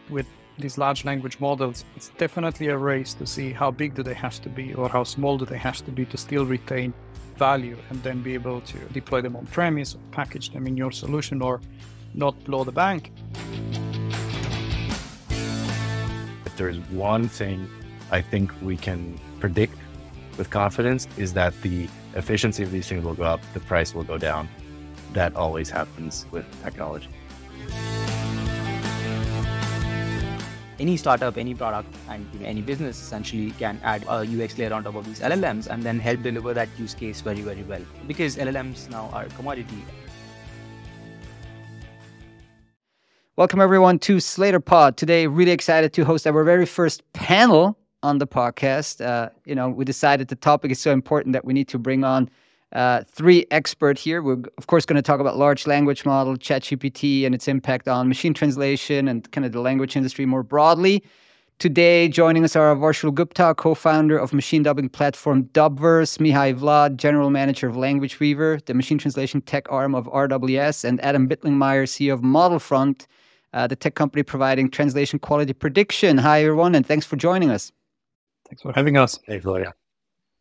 with these large language models, it's definitely a race to see how big do they have to be or how small do they have to be to still retain value and then be able to deploy them on premise or package them in your solution or not blow the bank. If there's one thing I think we can predict with confidence is that the efficiency of these things will go up, the price will go down. That always happens with technology. Any startup, any product, and any business essentially can add a UX layer on top of these LLMs and then help deliver that use case very, very well. Because LLMs now are a commodity. Welcome everyone to Slater Pod. Today, really excited to host our very first panel on the podcast. We decided the topic is so important that we need to bring on three experts here. We're, of course, going to talk about large language model, ChatGPT, and its impact on machine translation and kind of the language industry more broadly. Today, joining us are Varshul Gupta, co-founder of machine dubbing platform Dubverse, Mihai Vlad, general manager of Language Weaver, the machine translation tech arm of RWS, and Adam Bittlingmeyer, CEO of Modelfront, the tech company providing translation quality prediction. Hi, everyone, and thanks for joining us. Thanks for having us. Hey, Gloria.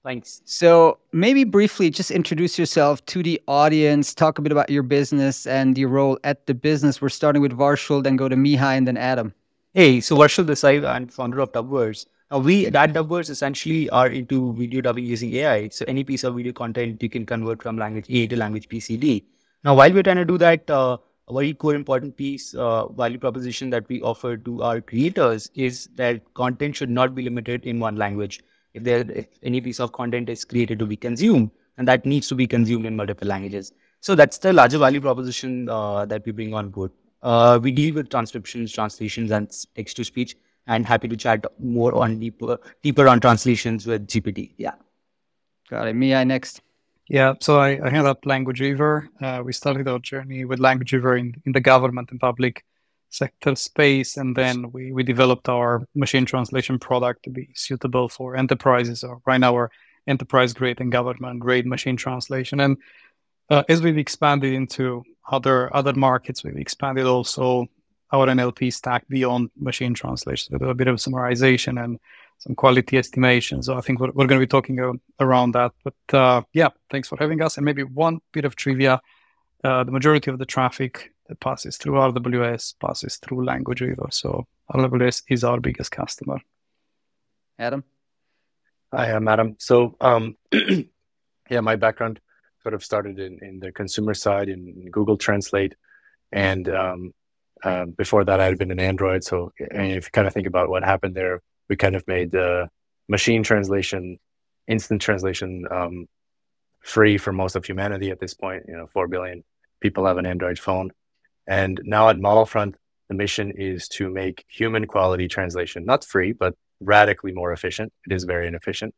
Thanks. So maybe briefly just introduce yourself to the audience, talk a bit about your business and your role at the business. We're starting with Varshul, then go to Mihai, and then Adam. Hey, so Varshul Desai, I'm founder of Dubverse. Now, we at Dubverse essentially are into video dubbing using AI. So any piece of video content you can convert from language A to language PCD. Now, while we're trying to do that, a very core important piece, value proposition that we offer to our creators is that content should not be limited in one language. If any piece of content is created to be consumed, and that needs to be consumed in multiple languages. So that's the larger value proposition that we bring on board. We deal with transcriptions, translations, and text to speech, and happy to chat more on deeper on translations with GPT. Yeah. Got it. Mihai next. Yeah, so I head up Language Weaver. We started our journey with Language Weaver in the government and public sector space, and then we developed our machine translation product to be suitable for enterprises, or right now we're enterprise grade and government grade machine translation. And as we've expanded into other markets, we've expanded also our NLP stack beyond machine translation with a bit of summarization and some quality estimation. So I think we're going to be talking around that. But yeah, thanks for having us. And maybe one bit of trivia, the majority of the traffic that passes through RWS passes through Language Weaver. So RWS is our biggest customer. Adam? Hi, I'm Adam. So yeah, my background sort of started in the consumer side in Google Translate. And before that, I had been in Android. So if you kind of think about what happened there, we kind of made machine translation, instant translation free for most of humanity at this point. 4 billion people have an Android phone. And now at Modelfront, the mission is to make human quality translation, not free, but radically more efficient. It is very inefficient.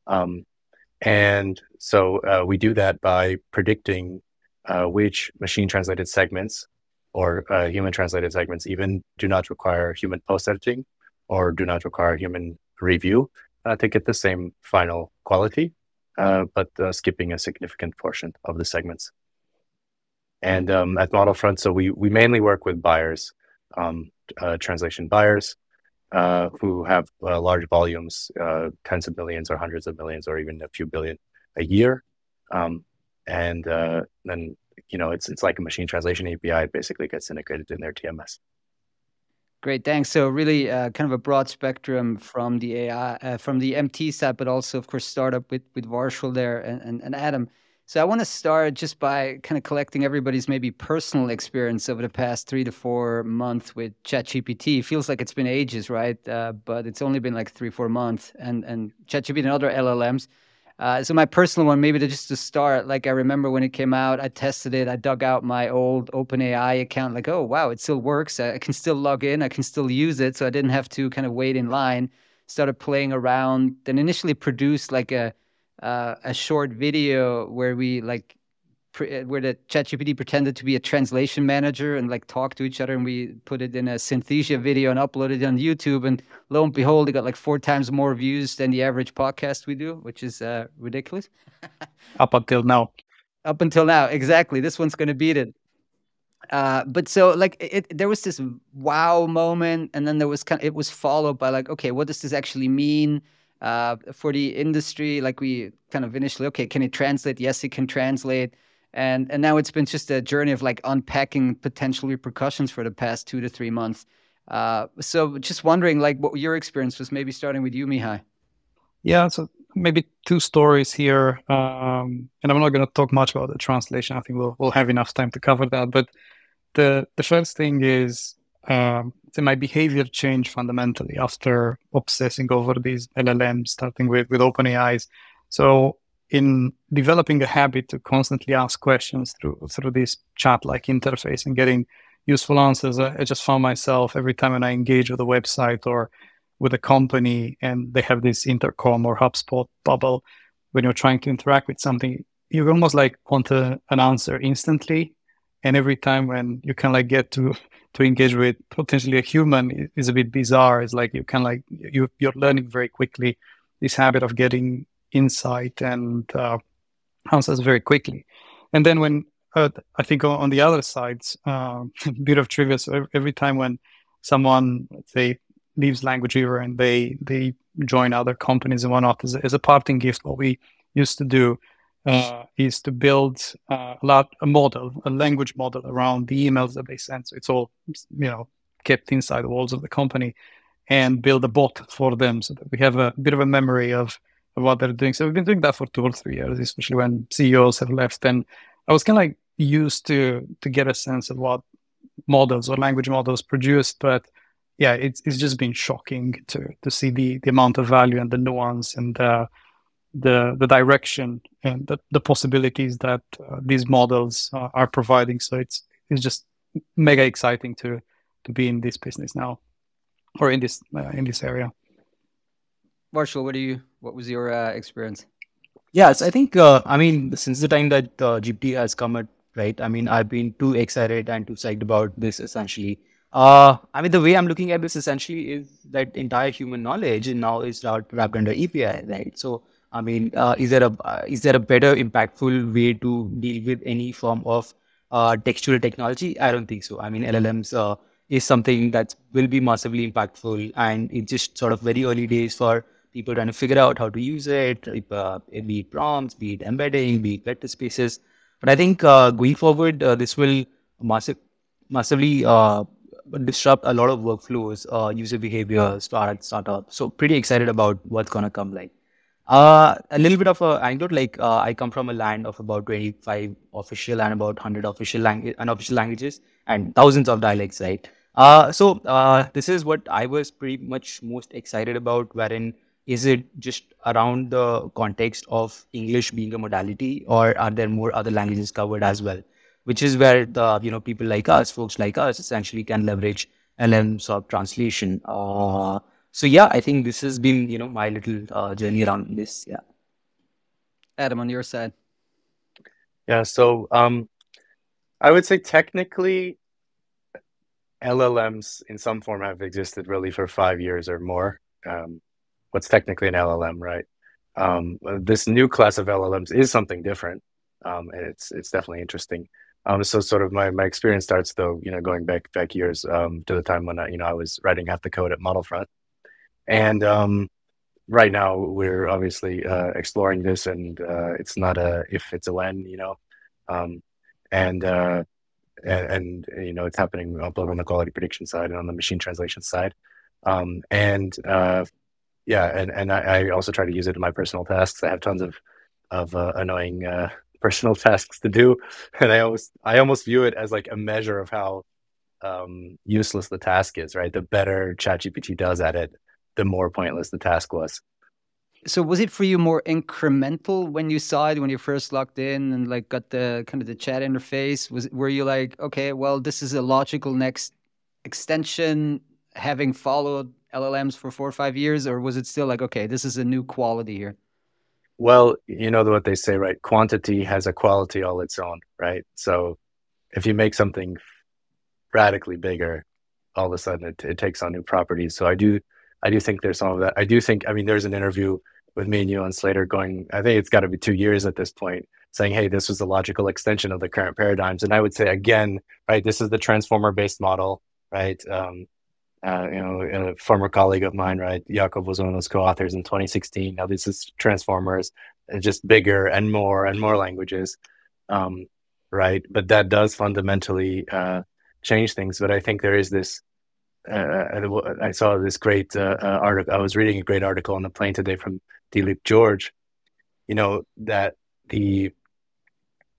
And so we do that by predicting which machine translated segments or human translated segments even do not require human post-editing or do not require human review to get the same final quality, but skipping a significant portion of the segments. And at Modelfront, so we mainly work with buyers, translation buyers who have large volumes, tens of millions or hundreds of millions or even a few billion a year. And then, it's like a machine translation API. It basically gets integrated in their TMS. Great, thanks. So really kind of a broad spectrum from the AI, from the MT side, but also, of course, startup with Varshul there and Adam. So I want to start just by kind of collecting everybody's maybe personal experience over the past 3 to 4 months with ChatGPT. It feels like it's been ages, right? But it's only been like 3-4 months, and ChatGPT and other LLMs. So my personal one, maybe just to start, like I remember when it came out, I tested it. I dug out my old OpenAI account, like, oh, wow, it still works. I can still log in. I can still use it. So I didn't have to kind of wait in line. Started playing around, then initially produced like a short video where we where the ChatGPT pretended to be a translation manager and like talk to each other, and we put it in a Synthesia video and uploaded it on YouTube, and lo and behold, it got like 4 times more views than the average podcast we do, which is ridiculous. Up until now. Up until now, exactly. This one's going to beat it. But so like there was this wow moment, and then there was it was followed by like, okay, what does this actually mean for the industry? Like we kind of initially, okay, can it translate? Yes, it can translate. And now it's been just a journey of like unpacking potential repercussions for the past 2 to 3 months. So just wondering like what your experience was, maybe starting with you, Mihai. Yeah, so maybe two stories here, and I'm not going to talk much about the translation. I think we'll have enough time to cover that. But the first thing is my behavior changed fundamentally after obsessing over these LLMs, starting with OpenAI's. So in developing a habit to constantly ask questions through this chat-like interface and getting useful answers, I just found myself every time when I engage with a website or with a company and they have this intercom or HubSpot bubble, when you're trying to interact with something, you almost like want an answer instantly. And every time when you can like get to engage with potentially a human is a bit bizarre. It's like you can like you're learning very quickly this habit of getting insight and answers very quickly. And then when I think on the other side, a bit of trivia. So every time when someone, let's say, leaves Language Weaver and they join other companies and whatnot, as a parting gift, what we used to do is to build a language model around the emails that they send. So it's all kept inside the walls of the company, and build a bot for them so that we have a bit of a memory of what they're doing. So we've been doing that for 2 or 3 years, especially when CEOs have left. And I was kind of like used to get a sense of what models or language models produce, but yeah, it's just been shocking to see the amount of value and the nuance and the direction and the possibilities that these models are providing. So it's just mega exciting to be in this business now, or in this area. Marshall, what was your experience? Yes, I think, I mean, since the time that GPT has come out, right? I mean, I've been too excited and too psyched about this essentially. I mean, the way I'm looking at this essentially is that entire human knowledge now is wrapped under API, right? So, I mean, is there a better impactful way to deal with any form of textual technology? I don't think so. I mean, LLMs is something that will be massively impactful, and it's just sort of very early days for people trying to figure out how to use it, be it prompts, be it embedding, be it vector spaces. But I think going forward, this will massively disrupt a lot of workflows, user behavior, startup. So pretty excited about what's gonna come. Like a little bit of an anecdote. Like I come from a land of about 25 official and about 100 unofficial languages and thousands of dialects, right? So this is what I was pretty much most excited about. Wherein is it just around the context of English being a modality, or are there more other languages covered as well? Which is where the people like us, folks like us, essentially can leverage LLMs of translation. So yeah, I think this has been my little journey around this. Yeah. Adam, on your side. Yeah. So I would say technically LLMs in some form have existed really for 5 years or more. What's technically an LLM, right? This new class of LLMs is something different, and it's definitely interesting. So sort of my experience starts though, going back years to the time when I was writing half the code at Modelfront, and right now we're obviously exploring this, and it's not a if, it's a when, and it's happening both on the quality prediction side and on the machine translation side, and I also try to use it in my personal tasks. I have tons of annoying personal tasks to do, and I almost view it as like a measure of how useless the task is, right? The better ChatGPT does at it, the more pointless the task was. So was it for you more incremental when you saw it, when you first logged in and like got the kind of the chat interface? Were you like, okay, well, this is a logical next extension, having followed LLMs for 4 or 5 years, or was it still like, okay, this is a new quality here? Well, you know what they say, right? Quantity has a quality all its own, right? So if you make something radically bigger, all of a sudden it takes on new properties. So I do think there's some of that. I mean, there's an interview with me and you on Slator going, I think it's got to be 2 years at this point, saying, hey, this was the logical extension of the current paradigms. And I would say, again, right, this is the transformer-based model, right? A former colleague of mine, right, Jakob was one of those co-authors in 2016. Now this is transformers, just bigger and more languages, right? But that does fundamentally change things. But I think there is this, I saw this great article. I was reading a great article on the plane today from Dilip George, that the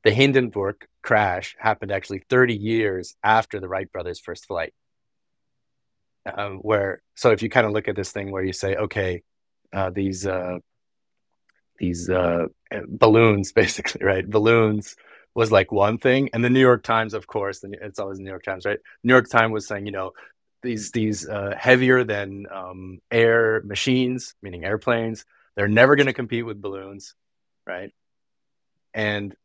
Hindenburg crash happened actually 30 years after the Wright brothers' first flight. So if you kind of look at this thing where you say, okay, these balloons, basically, right? Balloons was like one thing, and the New York Times, of course, and it's always the New York Times, right? New York Times was saying, these heavier than air machines, meaning airplanes, they're never going to compete with balloons, right? And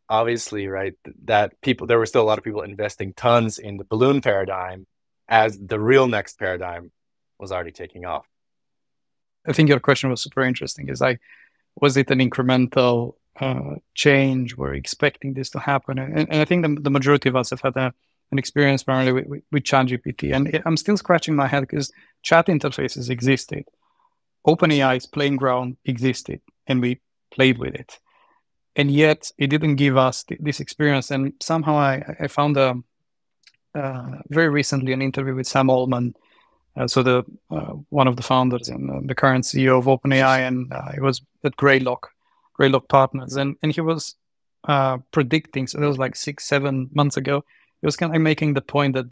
obviously, right, there were still a lot of people investing tons in the balloon paradigm as the real next paradigm was already taking off. I think your question was super interesting. Was it an incremental change? We're expecting this to happen. And I think the majority of us have had an experience primarily with ChatGPT. And I'm still scratching my head because chat interfaces existed. OpenAI's playing ground existed, and we played with it. And yet it didn't give us this experience. And somehow I found very recently an interview with Sam Altman, one of the founders and the current CEO of OpenAI, and he was at Greylock Partners, and he was predicting. So that was like 6-7 months ago. He was kind of making the point that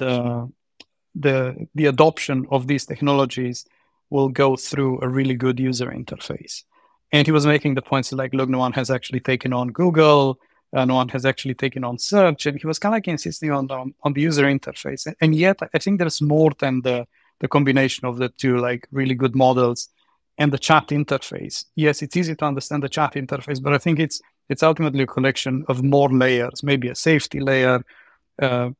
the adoption of these technologies will go through a really good user interface. And he was making the points like, look, no one has actually taken on Google, no one has actually taken on search, and he was kind of like insisting on the user interface. And yet, I think there's more than the combination of the two, like really good models and the chat interface. Yes, it's easy to understand the chat interface, but I think it's ultimately a collection of more layers, maybe a safety layer,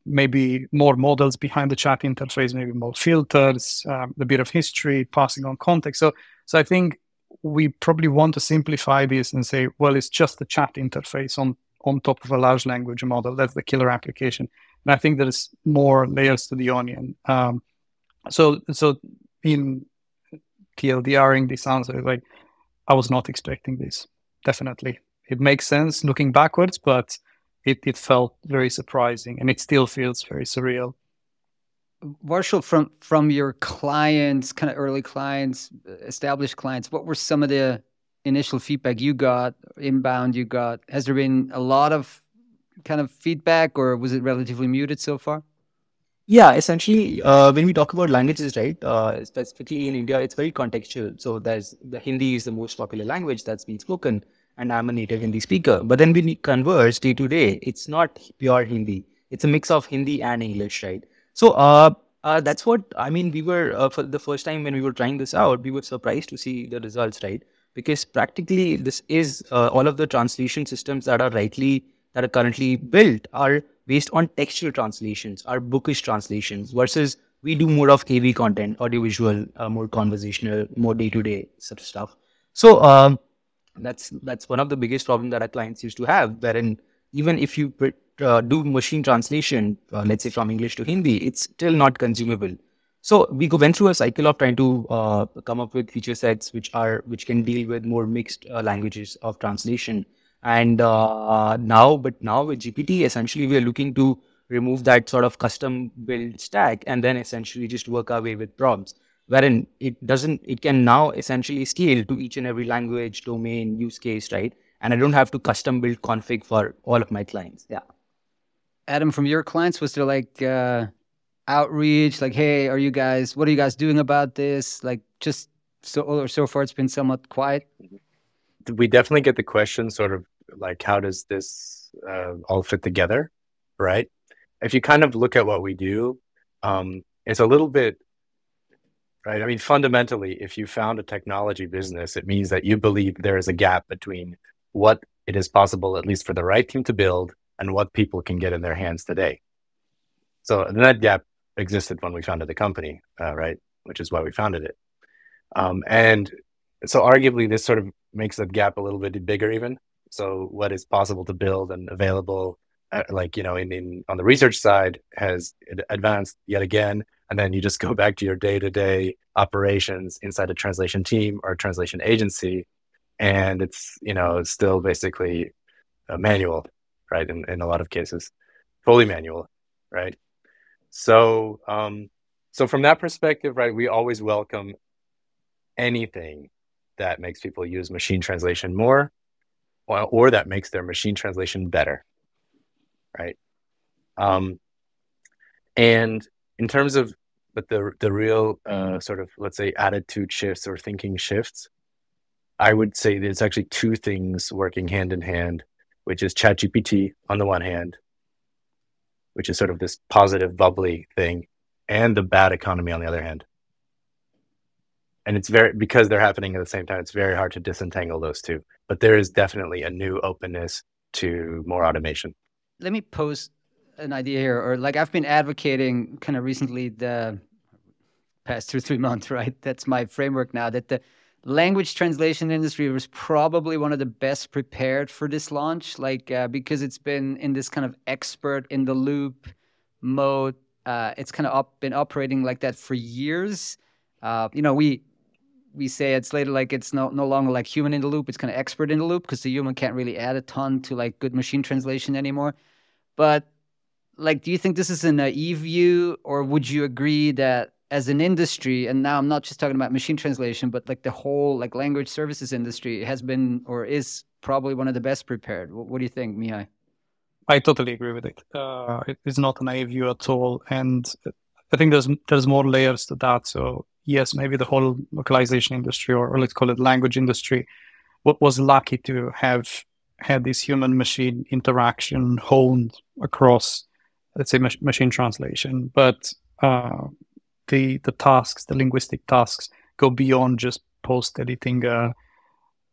maybe more models behind the chat interface, maybe more filters, a bit of history, passing on context. So I think we probably want to simplify this and say, well, it's just the chat interface on top of a large language model. That's the killer application. And I think there's more layers to the onion. So in TLDRing this answer, like, I was not expecting this. Definitely. It makes sense looking backwards, but it felt very surprising, and it still feels very surreal. Varshil, from your clients, kind of early clients, established clients, what were some of the initial feedback you got, inbound you got? Has there been a lot of kind of feedback, or was it relatively muted so far? Yeah, essentially, when we talk about languages, right, specifically in India, it's very contextual. So the Hindi is the most popular language that's being spoken, and I'm a native Hindi speaker. But then when we converse day to day, it's not pure Hindi. It's a mix of Hindi and English, right? So that's what, I mean, we were, for the first time when we were trying this out, we were surprised to see the results, right? Because practically this is all of the translation systems that are currently built are based on textual translations, are bookish translations, versus we do more of AV content, audiovisual, more conversational, more day-to-day sort of stuff. So that's one of the biggest problems that our clients used to have, wherein even if you do machine translation, let's say from English to Hindi, it's still not consumable. So we went through a cycle of trying to come up with feature sets which can deal with more mixed languages of translation. And now with GPT, essentially we are looking to remove that sort of custom build stack and then essentially just work our way with prompts, wherein it can now essentially scale to each and every language, domain, use case, right? And I don't have to custom build config for all of my clients. Yeah. Adam, from your clients, was there like outreach, like, hey, what are you guys doing about this? Like, just so far it's been somewhat quiet. We definitely get the question sort of like, how does this all fit together, right? If you kind of look at what we do, it's a little bit, right? I mean, fundamentally, if you found a technology business, it means that you believe there is a gap between what it is possible, at least for the right team to build, and what people can get in their hands today. So that gap existed when we founded the company, right? Which is why we founded it. And so arguably this sort of makes that gap a little bit bigger even. So what is possible to build and available, like, on the research side has advanced yet again. And then you just go back to your day-to-day operations inside a translation team or a translation agency. And it's still basically manual, right? In a lot of cases, fully manual, right? So, so from that perspective, right, we always welcome anything that makes people use machine translation more, or that makes their machine translation better, right? And in terms of, but the real sort of, let's say, attitude shifts or thinking shifts, I would say there's actually two things working hand in hand, which is ChatGPT on the one hand, which is sort of this positive, bubbly thing, and the bad economy on the other hand. And it's because they're happening at the same time, it's very hard to disentangle those two. But there is definitely a new openness to more automation. Let me pose an idea here, or like I've been advocating kind of recently the past 2 or 3 months, right? That's my framework now, that the language translation industry was probably one of the best prepared for this launch, like because it's been in this kind of expert in the loop mode. It's kind of been operating like that for years. We say it's later like it's no longer like human in the loop. It's kind of expert in the loop because the human can't really add a ton to like good machine translation anymore. But like, do you think this is a naive view, or would you agree that as an industry, and now I'm not just talking about machine translation, but like the whole like language services industry has been or is probably one of the best prepared? What do you think, Mihai? I totally agree with it. It is not a naive view at all, and I think there's more layers to that. So yes, maybe the whole localization industry, or let's call it language industry, was lucky to have had this human-machine interaction honed across, let's say, machine translation. But the tasks, the linguistic tasks, go beyond just post-editing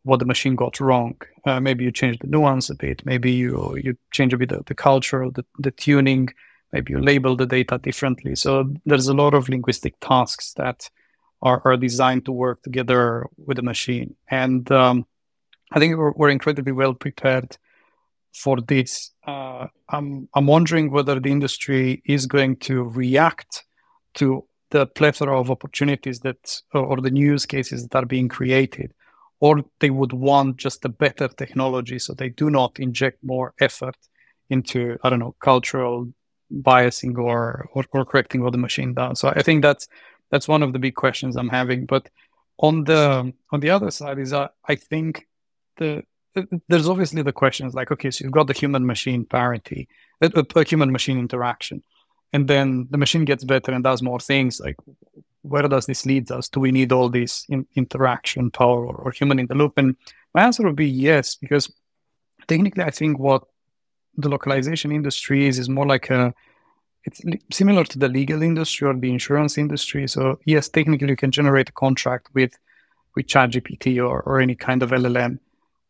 what the machine got wrong. Maybe you change the nuance a bit. Maybe you change a bit of the culture, the tuning. Maybe you label the data differently. So there's a lot of linguistic tasks that are designed to work together with the machine. And I think we're incredibly well prepared for this. I'm wondering whether the industry is going to react to the plethora of opportunities that, or the new use cases that are being created, or they would want just a better technology so they do not inject more effort into, I don't know, cultural biasing or correcting what the machine does. So I think that's one of the big questions I'm having. But on the other side is I think there's obviously the questions like, okay, so you've got the human machine parity, human machine interaction, and then the machine gets better and does more things. Like, where does this lead us? Do we need all this interaction power or human in the loop? And my answer would be yes, because technically I think what the localization industry is more like it's similar to the legal industry or the insurance industry. So yes, technically you can generate a contract with ChatGPT or any kind of LLM,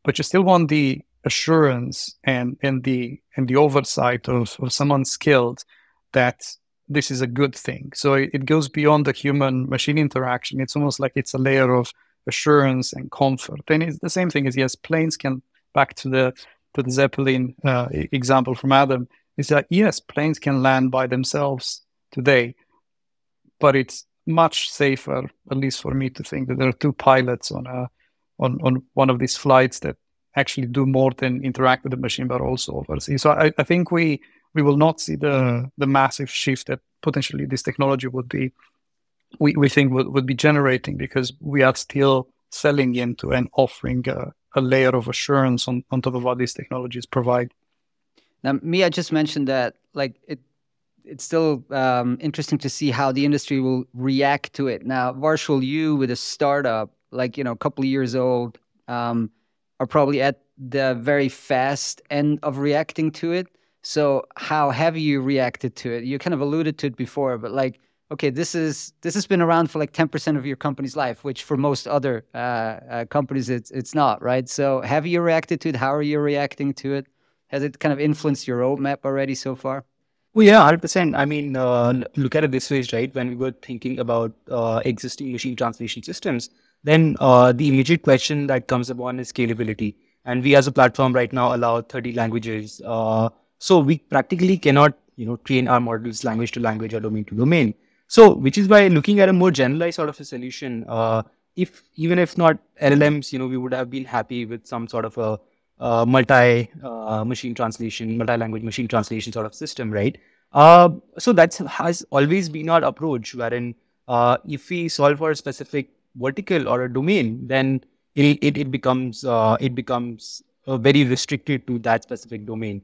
but you still want the assurance and the oversight of someone skilled that this is a good thing. So it goes beyond the human machine interaction. It's almost like it's a layer of assurance and comfort. And it's the same thing as, yes, planes can, back to the Zeppelin example from Adam, is that yes, planes can land by themselves today, but it's much safer, at least for me, to think that there are two pilots on one of these flights that actually do more than interact with the machine, but also oversee. So I think we will not see the massive shift that potentially this technology would be, we think would be generating, because we are still selling into and offering a layer of assurance on top of what these technologies provide. Now, Mia just mentioned that like it's still interesting to see how the industry will react to it. Now, Varshul, you with a startup, like, a couple of years old, are probably at the very fast end of reacting to it. So how have you reacted to it? You kind of alluded to it before, but like, okay, this has been around for like 10% of your company's life, which for most other companies, it's not, right? So have you reacted to it? How are you reacting to it? Has it kind of influenced your roadmap already so far? Well, yeah, 100%. I mean, look at it this way, right? When we were thinking about existing machine translation systems, then the immediate question that comes upon is scalability. And we as a platform right now allow 30 languages. So we practically cannot, train our models language to language or domain to domain. So which is why looking at a more generalized sort of a solution, even if not LLMs, we would have been happy with some sort of a multi-language machine translation sort of system, right? So that has always been our approach, wherein if we solve for a specific vertical or a domain, then it becomes very restricted to that specific domain.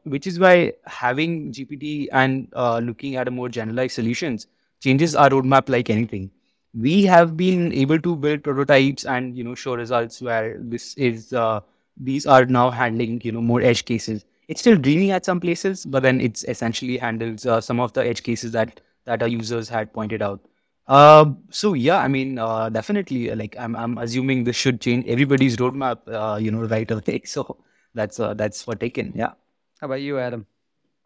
Which is why having GPT and looking at a more generalized solutions changes our roadmap like anything. We have been able to build prototypes and show results where these are now handling more edge cases. It's still dreaming at some places, but then it's essentially handles some of the edge cases that our users had pointed out. So yeah, I mean, definitely, like I'm assuming this should change everybody's roadmap, right away. So that's for taken. Yeah. How about you, Adam?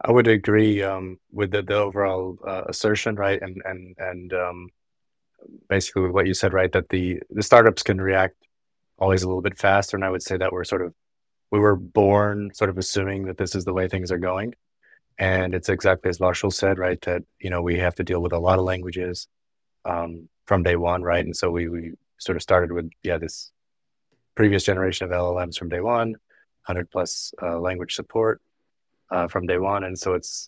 I would agree with the overall assertion, right? And basically with what you said, right? That the startups can react always a little bit faster. And I would say that we were born sort of assuming that this is the way things are going. And it's exactly as Varshil said, right? That, we have to deal with a lot of languages from day one, right? And so we sort of started with, this previous generation of LLMs from day one, 100+ language support from day one. And so it's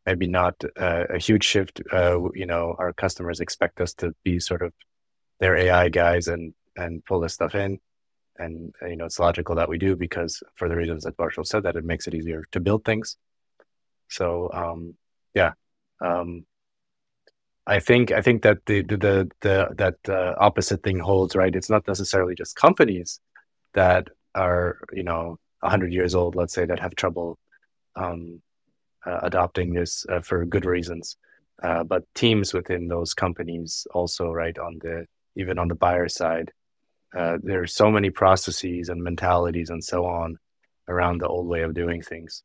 maybe not a huge shift. Our customers expect us to be sort of their AI guys and pull this stuff in. And, it's logical that we do, because for the reasons that Varshil said, that it makes it easier to build things. So, I think that the opposite thing holds, right? It's not necessarily just companies that are, 100 years old, let's say, that have trouble adopting this for good reasons. But teams within those companies also, right, even on the buyer side, there are so many processes and mentalities and so on around the old way of doing things.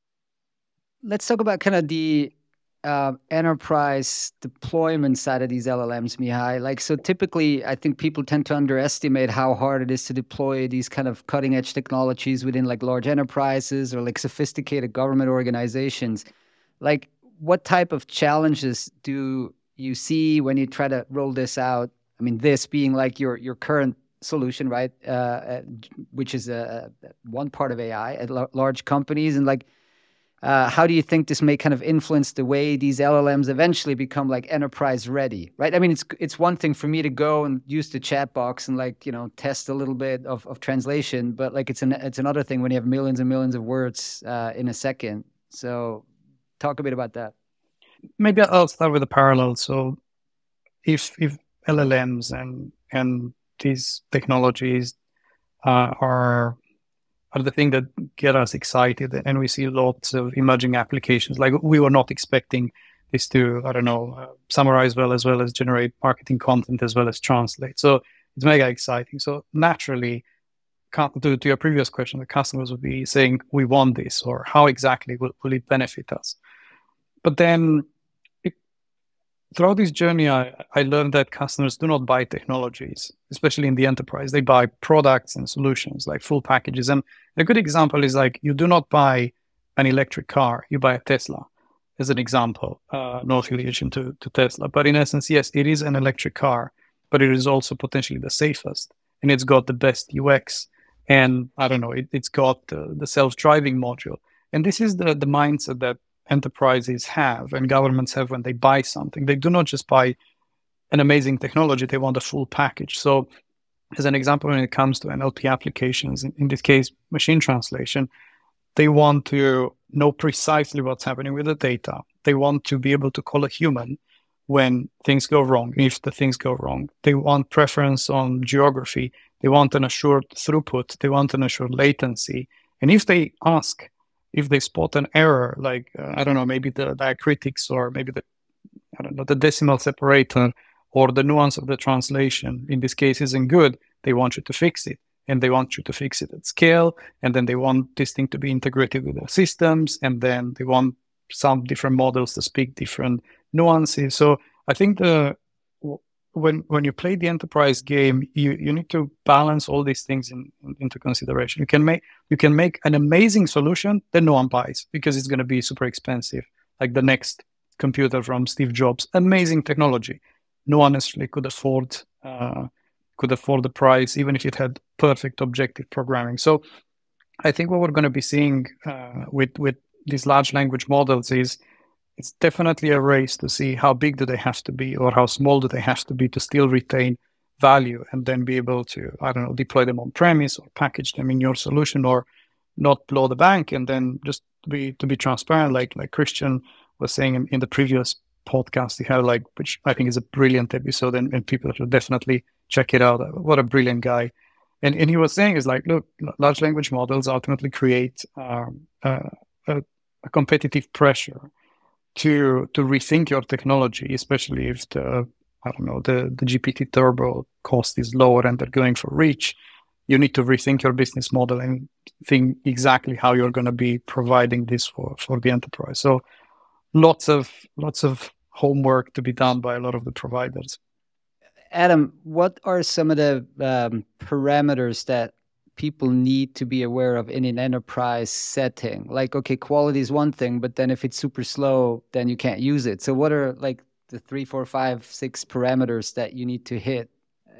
Let's talk about kind of the enterprise deployment side of these LLMs, Mihai. Like, so typically, I think people tend to underestimate how hard it is to deploy these kind of cutting edge technologies within like large enterprises or like sophisticated government organizations. Like, what type of challenges do you see when you try to roll this out? I mean, this being like your current solution, right? Which is one part of AI at large companies, and like, how do you think this may kind of influence the way these LLMs eventually become like enterprise ready, right? I mean, it's one thing for me to go and use the chat box and like, test a little bit of translation, but like it's another thing when you have millions and millions of words in a second. So talk a bit about that. Maybe I'll start with a parallel. So if LLMs and these technologies are the thing that get us excited, and we see lots of emerging applications. Like, we were not expecting this to, summarize well as generate marketing content as well as translate. So it's mega exciting. So naturally, to your previous question, the customers would be saying, we want this, or how exactly will it benefit us? But then throughout this journey, I learned that customers do not buy technologies, especially in the enterprise. They buy products and solutions, like full packages. And a good example is like, you do not buy an electric car, you buy a Tesla, as an example, no affiliation to Tesla. But in essence, yes, it is an electric car, but it is also potentially the safest, and it's got the best UX. And it's got the self-driving module. And this is the mindset that enterprises have and governments have when they buy something. They do not just buy an amazing technology, they want a full package. So as an example, when it comes to NLP applications, in this case, machine translation, they want to know precisely what's happening with the data. They want to be able to call a human when things go wrong, if the things go wrong. They want preference on geography. They want an assured throughput. They want an assured latency. And if they spot an error, like, maybe the diacritics, or maybe the decimal separator, or the nuance of the translation, in this case, isn't good, they want you to fix it. And they want you to fix it at scale. And then they want this thing to be integrated with their systems. And then they want some different models to speak different nuances. So I think when you play the enterprise game, you need to balance all these things into consideration. You can make an amazing solution that no one buys because it's going to be super expensive, like the next computer from Steve Jobs. Amazing technology, no one necessarily could afford the price, even if it had perfect objective programming. So I think what we're going to be seeing with these large language models is it's definitely a race to see how big do they have to be or how small do they have to be to still retain value and then be able to, I don't know, deploy them on premise or package them in your solution or not blow the bank. And then just to be transparent, like Christian was saying in the previous podcast he had, which I think is a brilliant episode and people should definitely check it out. What a brilliant guy. And he was saying is like, look, large language models ultimately create a competitive pressure to rethink your technology, especially if the GPT Turbo cost is lower and they're going for reach. You need to rethink your business model and think exactly how you're going to be providing this for the enterprise. So lots of homework to be done by a lot of the providers. Adam, what are some of the parameters that people need to be aware of in an enterprise setting? Like, okay, quality is one thing, but then if it's super slow, then you can't use it. So what are like the 3, 4, 5, 6 parameters that you need to hit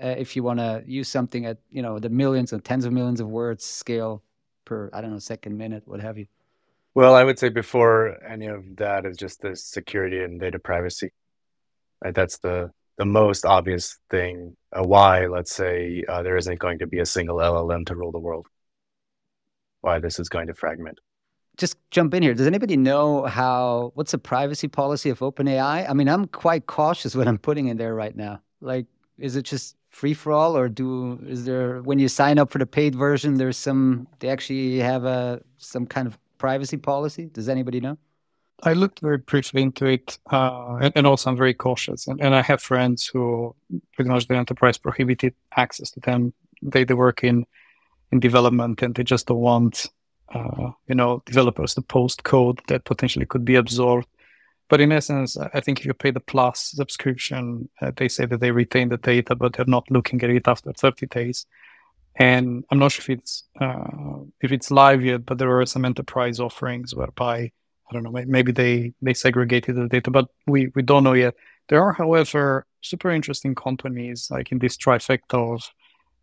if you want to use something at, the millions and tens of millions of words scale per, second, minute, what have you? Well, I would say before any of that is just the security and data privacy. Right? That's the most obvious thing. Why, let's say, there isn't going to be a single LLM to rule the world. Why this is going to fragment. Just jump in here. Does anybody know what's the privacy policy of OpenAI? I mean, I'm quite cautious what I'm putting in there right now. Like, is it just free for all, or is there, when you sign up for the paid version, they actually have some kind of privacy policy? Does anybody know? I looked very briefly into it, and also I'm very cautious. And I have friends who pretty much the enterprise prohibited access to them. They work in development, and they just don't want developers to post code that potentially could be absorbed. But in essence, I think if you pay the Plus subscription, they say that they retain the data, but they're not looking at it after 30 days. And I'm not sure if it's live yet, but there are some enterprise offerings whereby, I don't know, maybe they segregated the data, but we don't know yet. There are, however, super interesting companies like in this trifecta of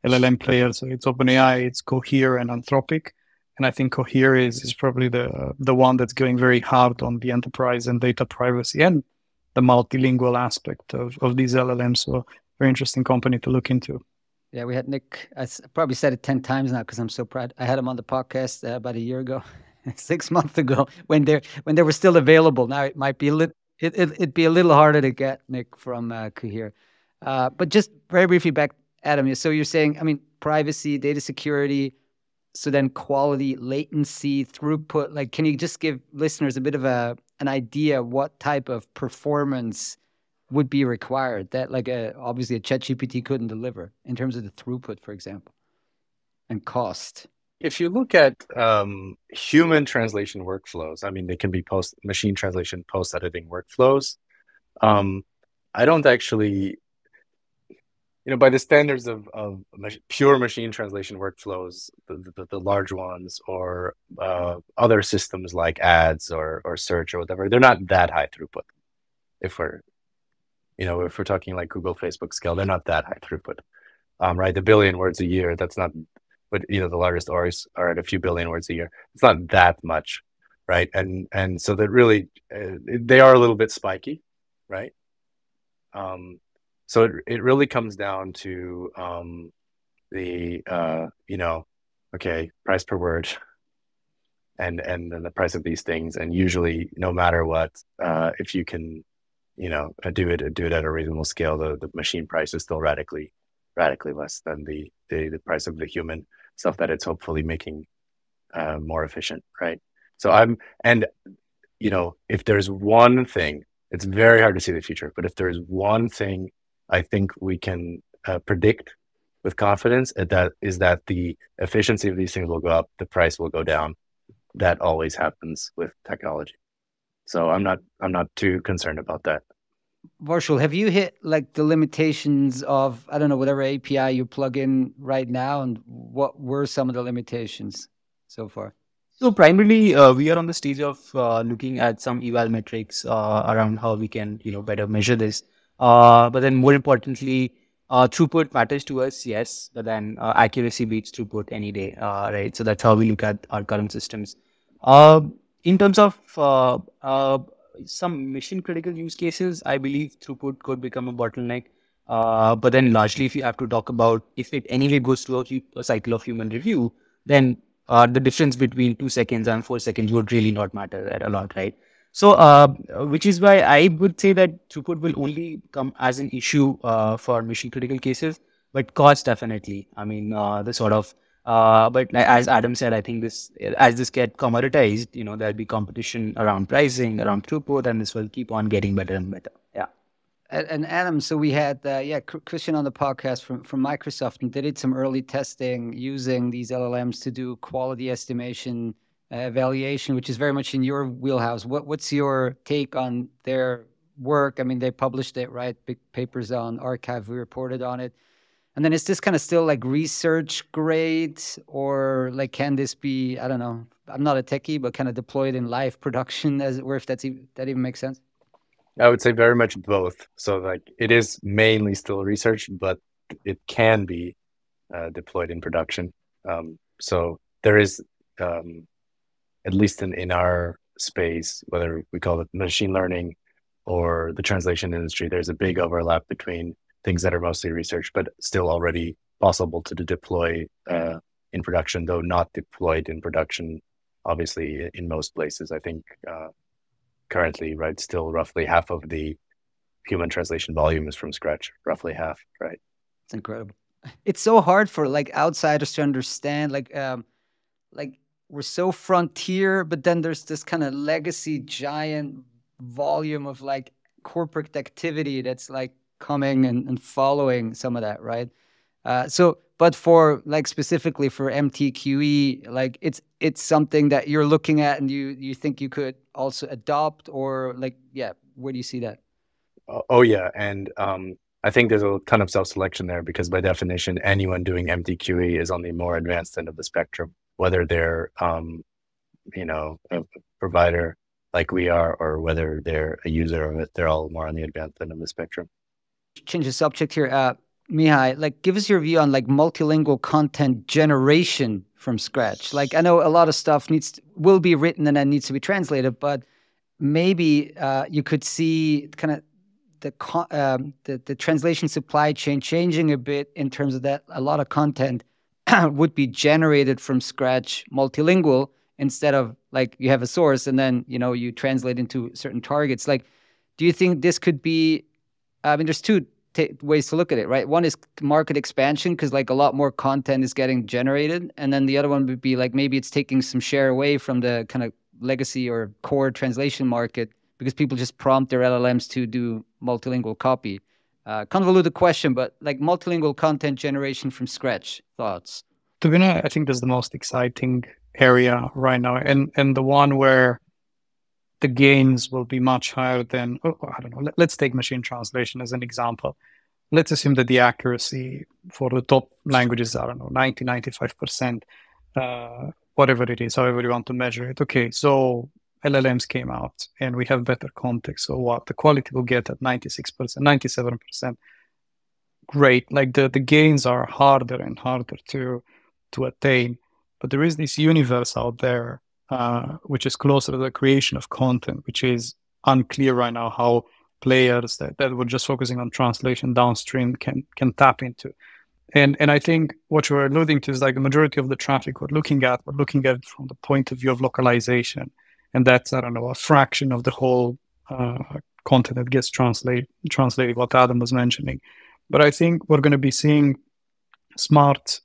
LLM players. So it's OpenAI, it's Cohere, and Anthropic. And I think Cohere is probably the one that's going very hard on the enterprise and data privacy and the multilingual aspect of these LLMs. So very interesting company to look into. Yeah, we had Nick. I probably said it 10 times now because I'm so proud. I had him on the podcast about a year ago, 6 months ago, when they were still available. Now it might be it'd be a little harder to get, Nick, from Cohere. But just very briefly back, Adam. So you're saying, I mean, privacy, data security. So then quality, latency, throughput. Like, can you just give listeners a bit of an idea what type of performance would be required that obviously a ChatGPT couldn't deliver in terms of the throughput, for example, and cost? If you look at human translation workflows, I mean, they can be machine translation, post-editing workflows. I don't actually, by the standards of pure machine translation workflows, the large ones, or other systems like ads or search or whatever, they're not that high throughput. If we're talking like Google, Facebook scale, they're not that high throughput, right? The billion words a year, that's not, but the largest ORs are at a few billion words a year. It's not that much, right? And so that really, they are a little bit spiky, right? So it really comes down to price per word, and then the price of these things. And usually, no matter what, if you can, do it at a reasonable scale, the machine price is still radically less than the price of the human stuff that it's hopefully making more efficient, right? So if there's one thing, it's very hard to see the future, but if there's one thing I think we can predict with confidence, that the efficiency of these things will go up, the price will go down. That always happens with technology. So I'm not too concerned about that. Varshul, have you hit like the limitations of, I don't know, whatever API you plug in right now, and what were some of the limitations so far? So primarily, we are on the stage of looking at some eval metrics around how we can, better measure this. But then more importantly, throughput matters to us, yes, but then accuracy beats throughput any day, right? So that's how we look at our current systems. In terms of some mission critical use cases, I believe throughput could become a bottleneck. But then largely, if you have to talk about if it anyway goes through a cycle of human review, then the difference between 2 seconds and 4 seconds would really not matter a lot, right? So, which is why I would say that throughput will only come as an issue for mission critical cases, but cost definitely. I mean, the sort of, but as Adam said, I think as this get commoditized, there'll be competition around pricing, around throughput, and this will keep on getting better and better. Yeah. And Adam, so we had Christian on the podcast from Microsoft, and they did some early testing using these LLMs to do quality estimation evaluation, which is very much in your wheelhouse. What's your take on their work? I mean, they published it, right? Big papers on arXiv. We reported on it. And then is this kind of still like research grade, or like can this be, I don't know, I'm not a techie, but kind of deployed in live production, as it were, if that even makes sense? I would say very much both. So like it is mainly still research, but it can be deployed in production. So there is, at least in our space, whether we call it machine learning or the translation industry, there's a big overlap between things that are mostly research, but still already possible to deploy in production, though not deployed in production, obviously, in most places. I think currently, right, still roughly half of the human translation volume is from scratch, roughly half, right? It's incredible. It's so hard for like outsiders to understand, like we're so frontier, but then there's this kind of legacy giant volume of like corporate activity that's like coming and following some of that, right? But for like specifically for MTQE, like it's something that you're looking at and you think you could also adopt, or like, yeah, where do you see that? Oh yeah, and I think there's a ton of self-selection there, because by definition, anyone doing MTQE is on the more advanced end of the spectrum, whether they're a provider like we are, or whether they're a user of it. They're all more on the advanced end of the spectrum. Change the subject here. Mihai, like give us your view on like multilingual content generation from scratch. Like I know a lot of stuff will be written and then needs to be translated, but maybe you could see kind of the translation supply chain changing a bit in terms of that. A lot of content would be generated from scratch, multilingual, instead of like you have a source and then you translate into certain targets. Like, do you think this could be? I mean, there's two ways to look at it, right? One is market expansion, because like a lot more content is getting generated, and then the other one would be like maybe it's taking some share away from the kind of legacy or core translation market, because people just prompt their LLMs to do multilingual copy. Convoluted question, but like multilingual content generation from scratch, thoughts? To be honest, I think that's the most exciting area right now, and the one where the gains will be much higher than, I don't know, let's take machine translation as an example. Let's assume that the accuracy for the top languages, I don't know, 90, 95%, whatever it is, however you want to measure it. Okay, so LLMs came out and we have better context. So what? The quality will get at 96%, 97%. Great. Like the gains are harder and harder to attain. But there is this universe out there which is closer to the creation of content, which is unclear right now how players that were just focusing on translation downstream can tap into. And I think what you're alluding to is like the majority of the traffic we're looking at it from the point of view of localization. And that's, I don't know, a fraction of the whole content that gets translated, what Adam was mentioning. But I think we're going to be seeing smart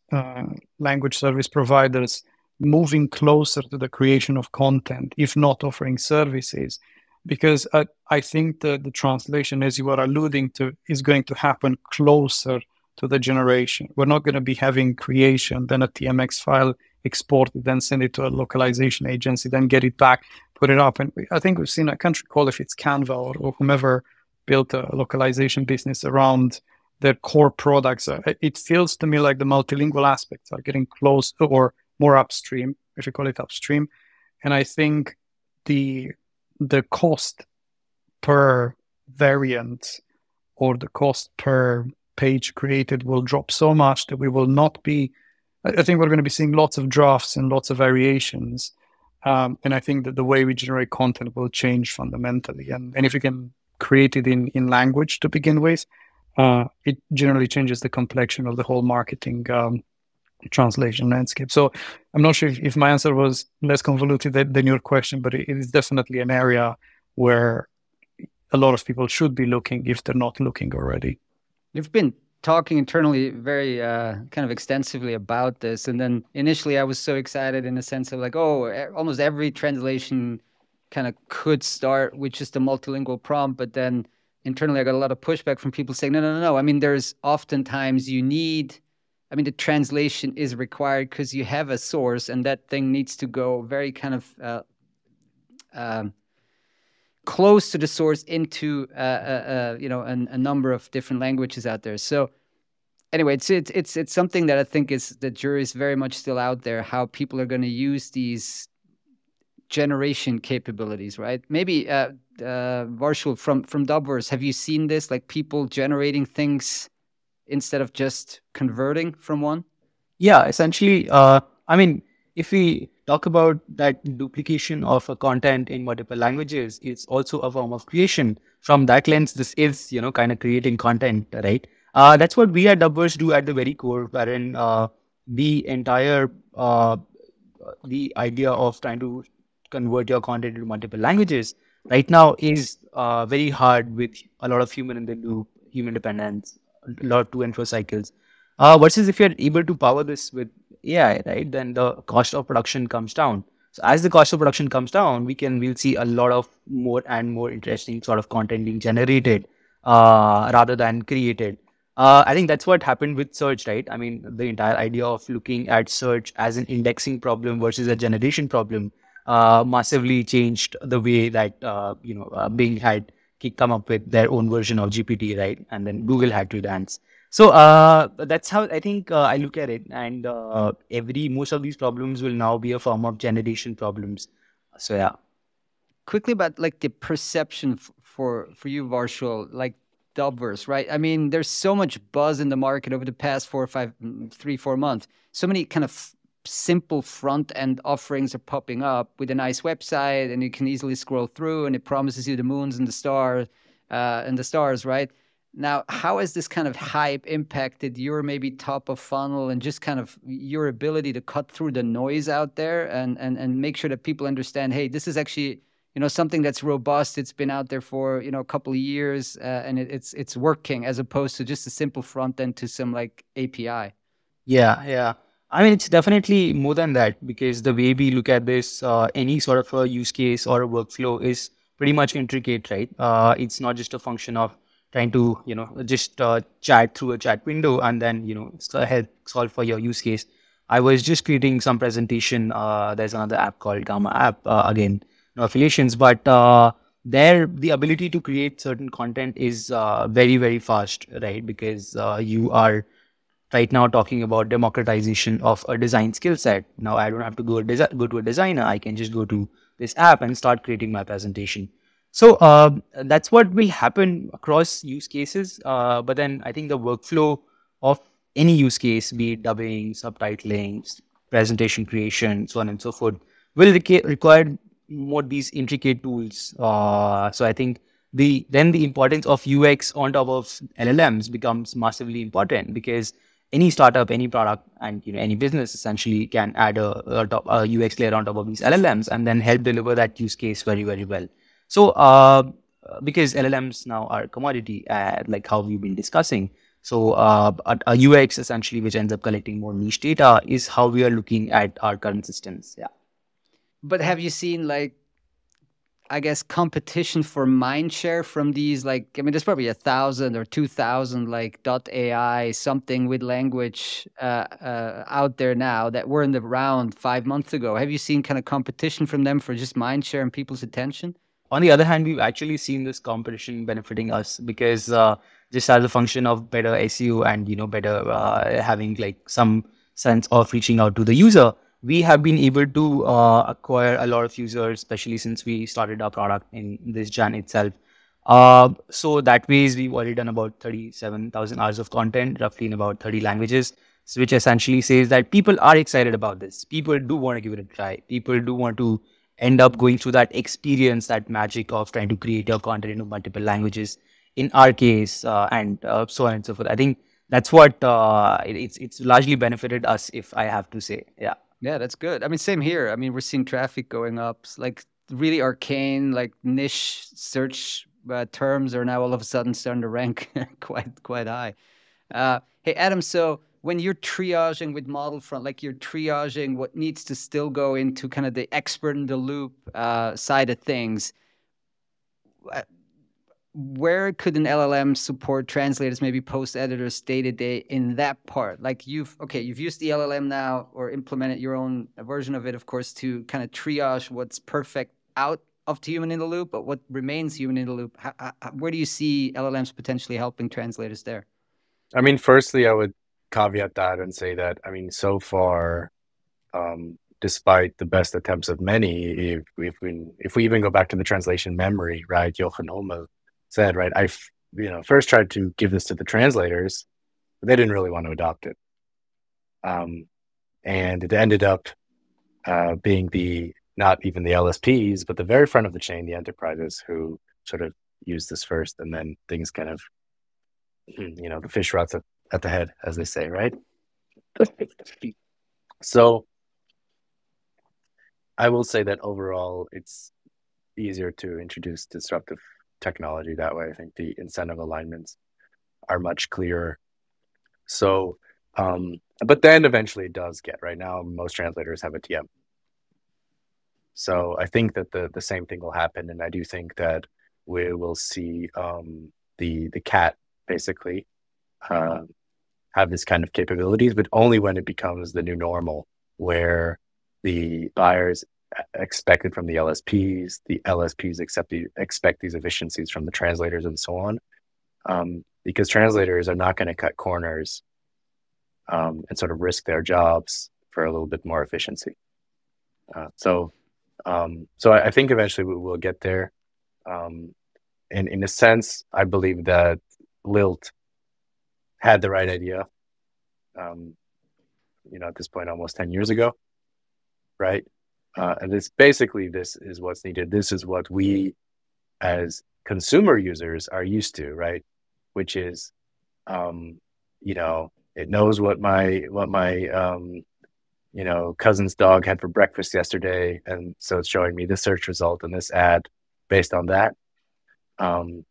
language service providers moving closer to the creation of content, if not offering services, because I think the translation, as you were alluding to, is going to happen closer to the generation. We're not going to be having creation, then a TMX file exported, then send it to a localization agency, then get it back, put it up. And I think we've seen, I can't recall if it's Canva or whomever built a localization business around their core products. It feels to me like the multilingual aspects are getting close or more upstream, if you call it upstream. And I think the cost per variant or the cost per page created will drop so much that we will not be, I think we're going to be seeing lots of drafts and lots of variations. And I think that the way we generate content will change fundamentally. And if you can create it in language to begin with, it generally changes the complexion of the whole marketing translation landscape. So I'm not sure if my answer was less convoluted than your question, but it is definitely an area where a lot of people should be looking if they're not looking already. You've been talking internally very kind of extensively about this. And then initially I was so excited in the sense of like, almost every translation kind of could start with just a multilingual prompt. But then internally I got a lot of pushback from people saying, no. I mean, there's oftentimes the translation is required because you have a source and that thing needs to go very kind of close to the source into a number of different languages out there. So anyway, it's something that I think is the jury is very much still out there, how people are going to use these generation capabilities, right? Maybe Varshul from Dubverse, have you seen this, like people generating things instead of just converting from one? Yeah, essentially, if we talk about that duplication of a content in multiple languages, it's also a form of creation. From that lens, this is, kind of creating content, right? That's what we at Dubverse do at the very core, wherein the entire, the idea of trying to convert your content into multiple languages right now is very hard with a lot of human in the loop, human dependence, a lot of to and fro cycles. Versus if you're able to power this with AI, right, then the cost of production comes down. So as the cost of production comes down, we'll see a lot of more and more interesting sort of content being generated rather than created. I think that's what happened with search, right? I mean, the entire idea of looking at search as an indexing problem versus a generation problem massively changed the way that Bing had come up with their own version of GPT, right? And then Google had to dance. So that's how I think I look at it. And most of these problems will now be a form of generation problems. So yeah. Quickly about like the perception for you, Varshul, like Dubverse, right? I mean, there's so much buzz in the market over the past 3-4 months. So many kind of simple front end offerings are popping up with a nice website, and you can easily scroll through, and it promises you the moons and the stars, right? Now, how has this kind of hype impacted your maybe top of funnel and just kind of your ability to cut through the noise out there and make sure that people understand, hey, this is actually, something that's robust. It's been out there for, a couple of years and it's working, as opposed to just a simple front end to some like API. Yeah. I mean, it's definitely more than that, because the way we look at this, any sort of a use case or a workflow is pretty much intricate, right? It's not just a function of trying to, just chat through a chat window and then, help solve for your use case. I was just creating some presentation. There's another app called Gamma app, again, no affiliations, but there the ability to create certain content is very, very fast, right? Because you are right now talking about democratization of a design skill set. Now I don't have to go to a designer. I can just go to this app and start creating my presentation. So that's what will happen across use cases. But then I think the workflow of any use case, be it dubbing, subtitling, presentation creation, so on and so forth, will require more these intricate tools. So I think the importance of UX on top of LLMs becomes massively important, because any startup, any product, and any business essentially can add a UX layer on top of these LLMs and then help deliver that use case very, very well. So because LLMs now are a commodity, like how we've been discussing, so a UX essentially, which ends up collecting more niche data, is how we are looking at our current systems. Yeah. But have you seen, like, I guess, competition for mindshare from these, like, I mean, there's probably 1,000 or 2,000 like .ai something with language out there now that were in the round 5 months ago. Have you seen kind of competition from them for just mindshare and people's attention? On the other hand, we've actually seen this competition benefiting us because just as a function of better SEO and better having like some sense of reaching out to the user, we have been able to acquire a lot of users, especially since we started our product in this Jan itself. So that ways we've already done about 37,000 hours of content, roughly in about 30 languages, which essentially says that people are excited about this. People do want to give it a try. People do want to end up going through that experience, that magic of trying to create your content in multiple languages. In our case, and so on and so forth. I think that's what it's largely benefited us, if I have to say. Yeah. Yeah, that's good. I mean, same here. I mean, we're seeing traffic going up. Like really arcane, like niche search terms are now all of a sudden starting to rank quite high. Hey, Adam, so when you're triaging with Modelfront, like you're triaging what needs to still go into kind of the expert in the loop side of things, where could an LLM support translators, maybe post editors day to day in that part? Like you've used the LLM now or implemented your own version of it, of course, to kind of triage what's perfect out of human in the loop, but what remains human in the loop. Where do you see LLMs potentially helping translators there? I mean, firstly, I would caveat that and say that, I mean, so far, despite the best attempts of many, if we even go back to the translation memory, right, Jochen Hummel said, right, I first tried to give this to the translators, but they didn't really want to adopt it. And it ended up being not even the LSPs, but the very front of the chain, the enterprises, who sort of used this first, and then things kind of, the fish rots at the head, as they say, right? So I will say that overall, it's easier to introduce disruptive technology that way. I think the incentive alignments are much clearer. So, but then eventually it does get, right now, most translators have a TM. So I think that the same thing will happen. And I do think that we will see the CAT basically have this kind of capabilities, but only when it becomes the new normal, where the buyers expect it from the LSPs expect these efficiencies from the translators and so on, because translators are not going to cut corners and sort of risk their jobs for a little bit more efficiency. So I think eventually we will get there. And in a sense, I believe that Lilt had the right idea, at this point, almost 10 years ago, right? And this is what's needed. This is what we as consumer users are used to, right? Which is, it knows what my cousin's dog had for breakfast yesterday. And so it's showing me this search result and this ad based on that. And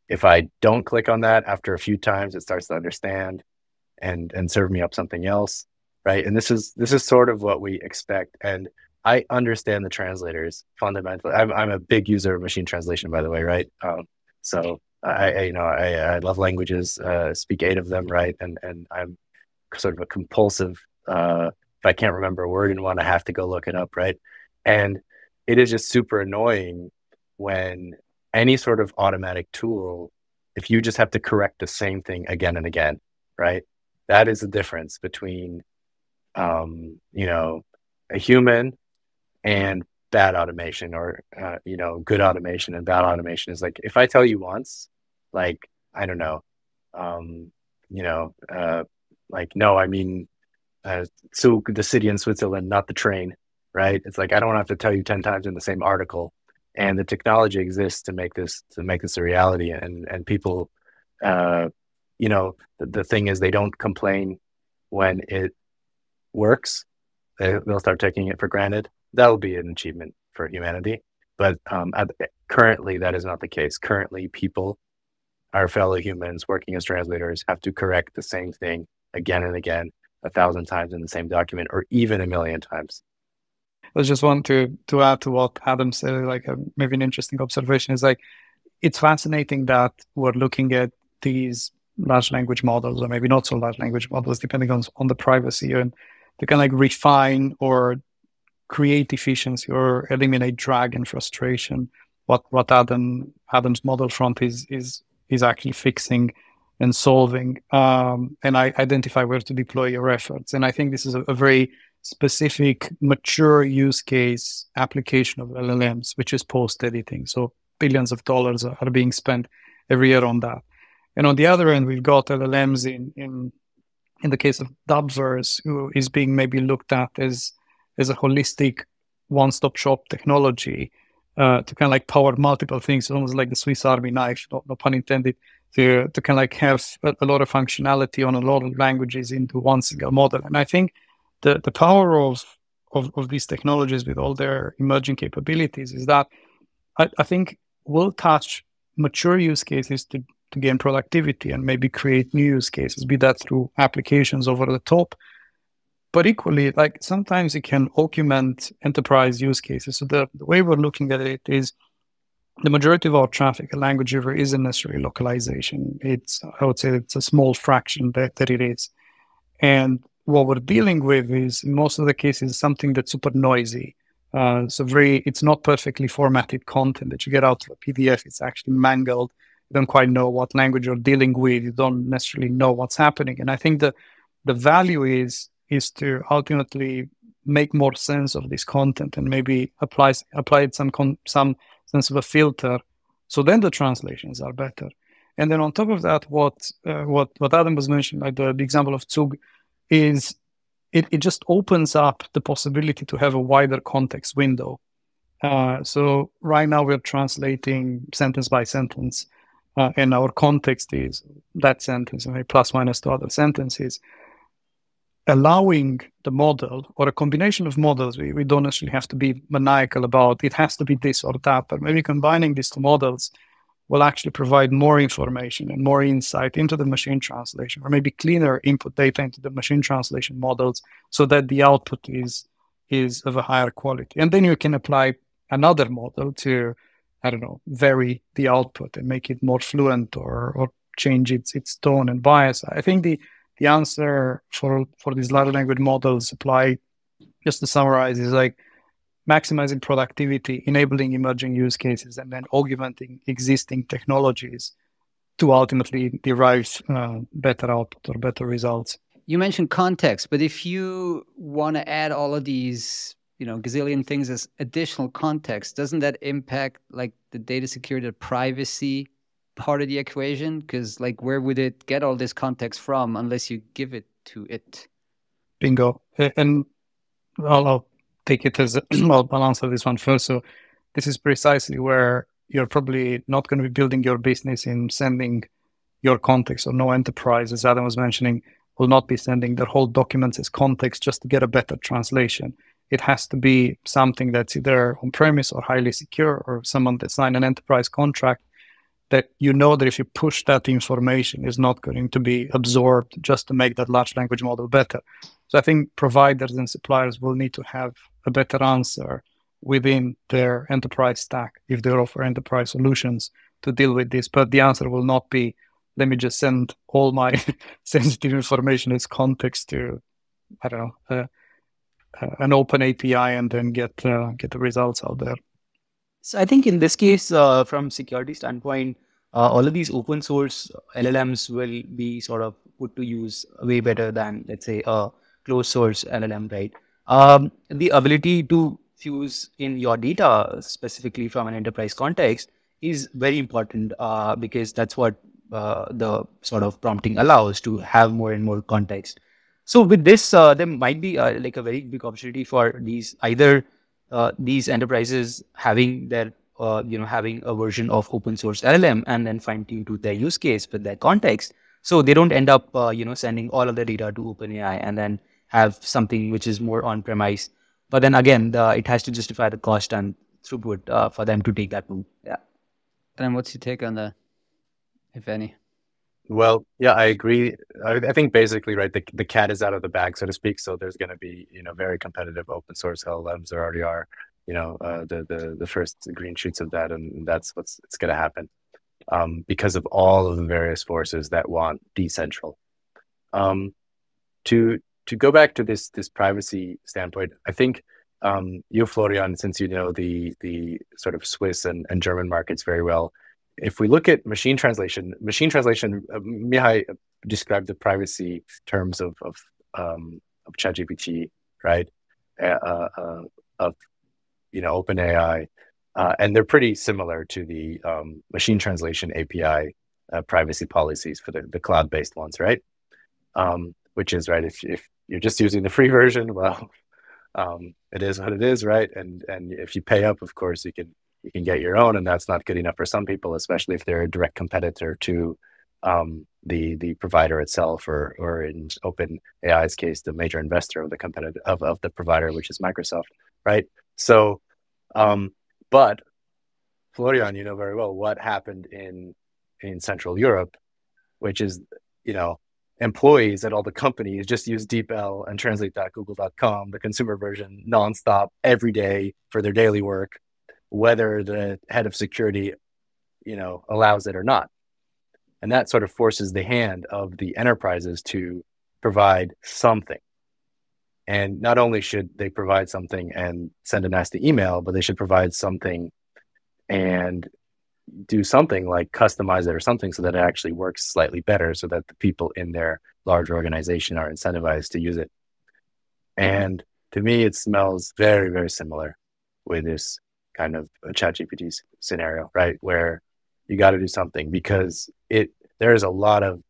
if I don't click on that after a few times, it starts to understand and serve me up something else, right? And this is sort of what we expect. And I understand the translators fundamentally. I'm a big user of machine translation, by the way, right? So I love languages, speak 8 of them, right? And I'm sort of a compulsive. If I can't remember a word in one, I have to go look it up, right? And it is just super annoying when any sort of automatic tool, if you just have to correct the same thing again and again, right? That is the difference between, a human and bad automation, or, good automation and bad automation. Is like, if I tell you once, like, I don't know, like, no, I mean, Zug, the city in Switzerland, not the train, right? It's like, I don't have to tell you 10 times in the same article. And the technology exists to make this a reality. And people, the thing is, they don't complain when it works. They'll start taking it for granted. That will be an achievement for humanity. But currently, that is not the case. Currently, people, our fellow humans working as translators, have to correct the same thing again and again, 1,000 times in the same document, or even 1,000,000 times. I just want to add to what Adam said, like maybe an interesting observation is like, it's fascinating that we're looking at these large language models, or maybe not so large language models, depending on the privacy, and to kind of like refine or create efficiency or eliminate drag and frustration. What Adam's model front is actually fixing and solving, and I identify where to deploy your efforts. And I think this is a very specific, mature use case application of LLMs, which is post editing. So billions of dollars are being spent every year on that. And on the other end, we've got LLMs in the case of Dubverse, who is being maybe looked at as a holistic one-stop shop technology to kind of like power multiple things, almost like the Swiss Army knife, no pun intended, to kind of like have a lot of functionality on a lot of languages into one single model. And I think the power of these technologies with all their emerging capabilities is that I think will touch mature use cases to gain productivity and maybe create new use cases, be that through applications over the top. But equally, like sometimes it can augment enterprise use cases. So the way we're looking at it is the majority of our traffic at Language Weaver isn't necessarily localization. I would say it's a small fraction that it is. And what we're dealing with is, in most of the cases, something that's super noisy. It's not perfectly formatted content that you get out of a PDF. It's actually mangled. You don't quite know what language you're dealing with. You don't necessarily know what's happening. And I think the value is to ultimately make more sense of this content and maybe apply some sense of a filter. So then the translations are better. And then on top of that, what Adam was mentioning, like the example of Zug, is it just opens up the possibility to have a wider context window. So right now we're translating sentence by sentence, and our context is that sentence, plus minus to other sentences. Allowing the model or a combination of models, we don't necessarily have to be maniacal about it has to be this or that, but maybe combining these two models will actually provide more information and more insight into the machine translation, or maybe cleaner input data into the machine translation models so that the output is of a higher quality. And then you can apply another model to, I don't know, vary the output and make it more fluent or change its tone and bias. I think the answer for these large language models apply, just to summarize, is like maximizing productivity, enabling emerging use cases, and then augmenting existing technologies to ultimately derive better output or better results. You mentioned context, but if you want to add all of these, gazillion things as additional context, doesn't that impact like the data security, the privacy part of the equation? Because like, where would it get all this context from unless you give it to it? Bingo. And I'll take it as I'll answer this one first. So this is precisely where you're probably not going to be building your business in sending your context. So no enterprise, as Adam was mentioning, will not be sending their whole documents as context just to get a better translation. It has to be something that's either on-premise or highly secure, or someone that signed an enterprise contract that that if you push that information is not going to be absorbed just to make that large language model better. So I think providers and suppliers will need to have a better answer within their enterprise stack if they offer enterprise solutions to deal with this. But the answer will not be, let me just send all my sensitive information as context to, I don't know, an open API and then get the results out there. So I think in this case, from security standpoint, all of these open source LLMs will be sort of put to use way better than, let's say, a closed source LLM, right? The ability to fuse in your data specifically from an enterprise context is very important because that's what the sort of prompting allows, to have more and more context. So with this, there might be like a very big opportunity for these these enterprises having their having a version of open source LLM and then fine tune to their use case with their context, so they don't end up sending all of their data to OpenAI and then have something which is more on premise. But then again, it has to justify the cost and throughput for them to take that move. Yeah. And what's your take on that, if any? Well, yeah, I agree. I think basically, right, the cat is out of the bag, so to speak. So there's going to be, very competitive open source LLMs. There already are, the first green shoots of that, and that's it's going to happen because of all of the various forces that want decentral. To go back to this privacy standpoint, I think you, Florian, since you know the sort of Swiss and German markets very well, if we look at machine translation, Mihai described the privacy terms of ChatGPT, right? Of OpenAI, and they're pretty similar to the machine translation API privacy policies for the cloud-based ones, right? Which is right. If you're just using the free version, well, it is what it is, right? And if you pay up, of course, you can get your own, and that's not good enough for some people, especially if they're a direct competitor to the provider itself, or in OpenAI's case, the major investor of the competitor of the provider, which is Microsoft, right? So, but Florian, you know very well what happened in Central Europe, which is, employees at all the companies just use DeepL and translate.google.com, the consumer version, nonstop every day for their daily work, whether the head of security, allows it or not. And that sort of forces the hand of the enterprises to provide something. And not only should they provide something and send a nasty email, but they should provide something and do something like customize it or something so that it actually works slightly better, so that the people in their large organization are incentivized to use it. And to me, it smells very, very similar with this kind of a ChatGPT scenario, right? Where you got to do something, because there's a lot of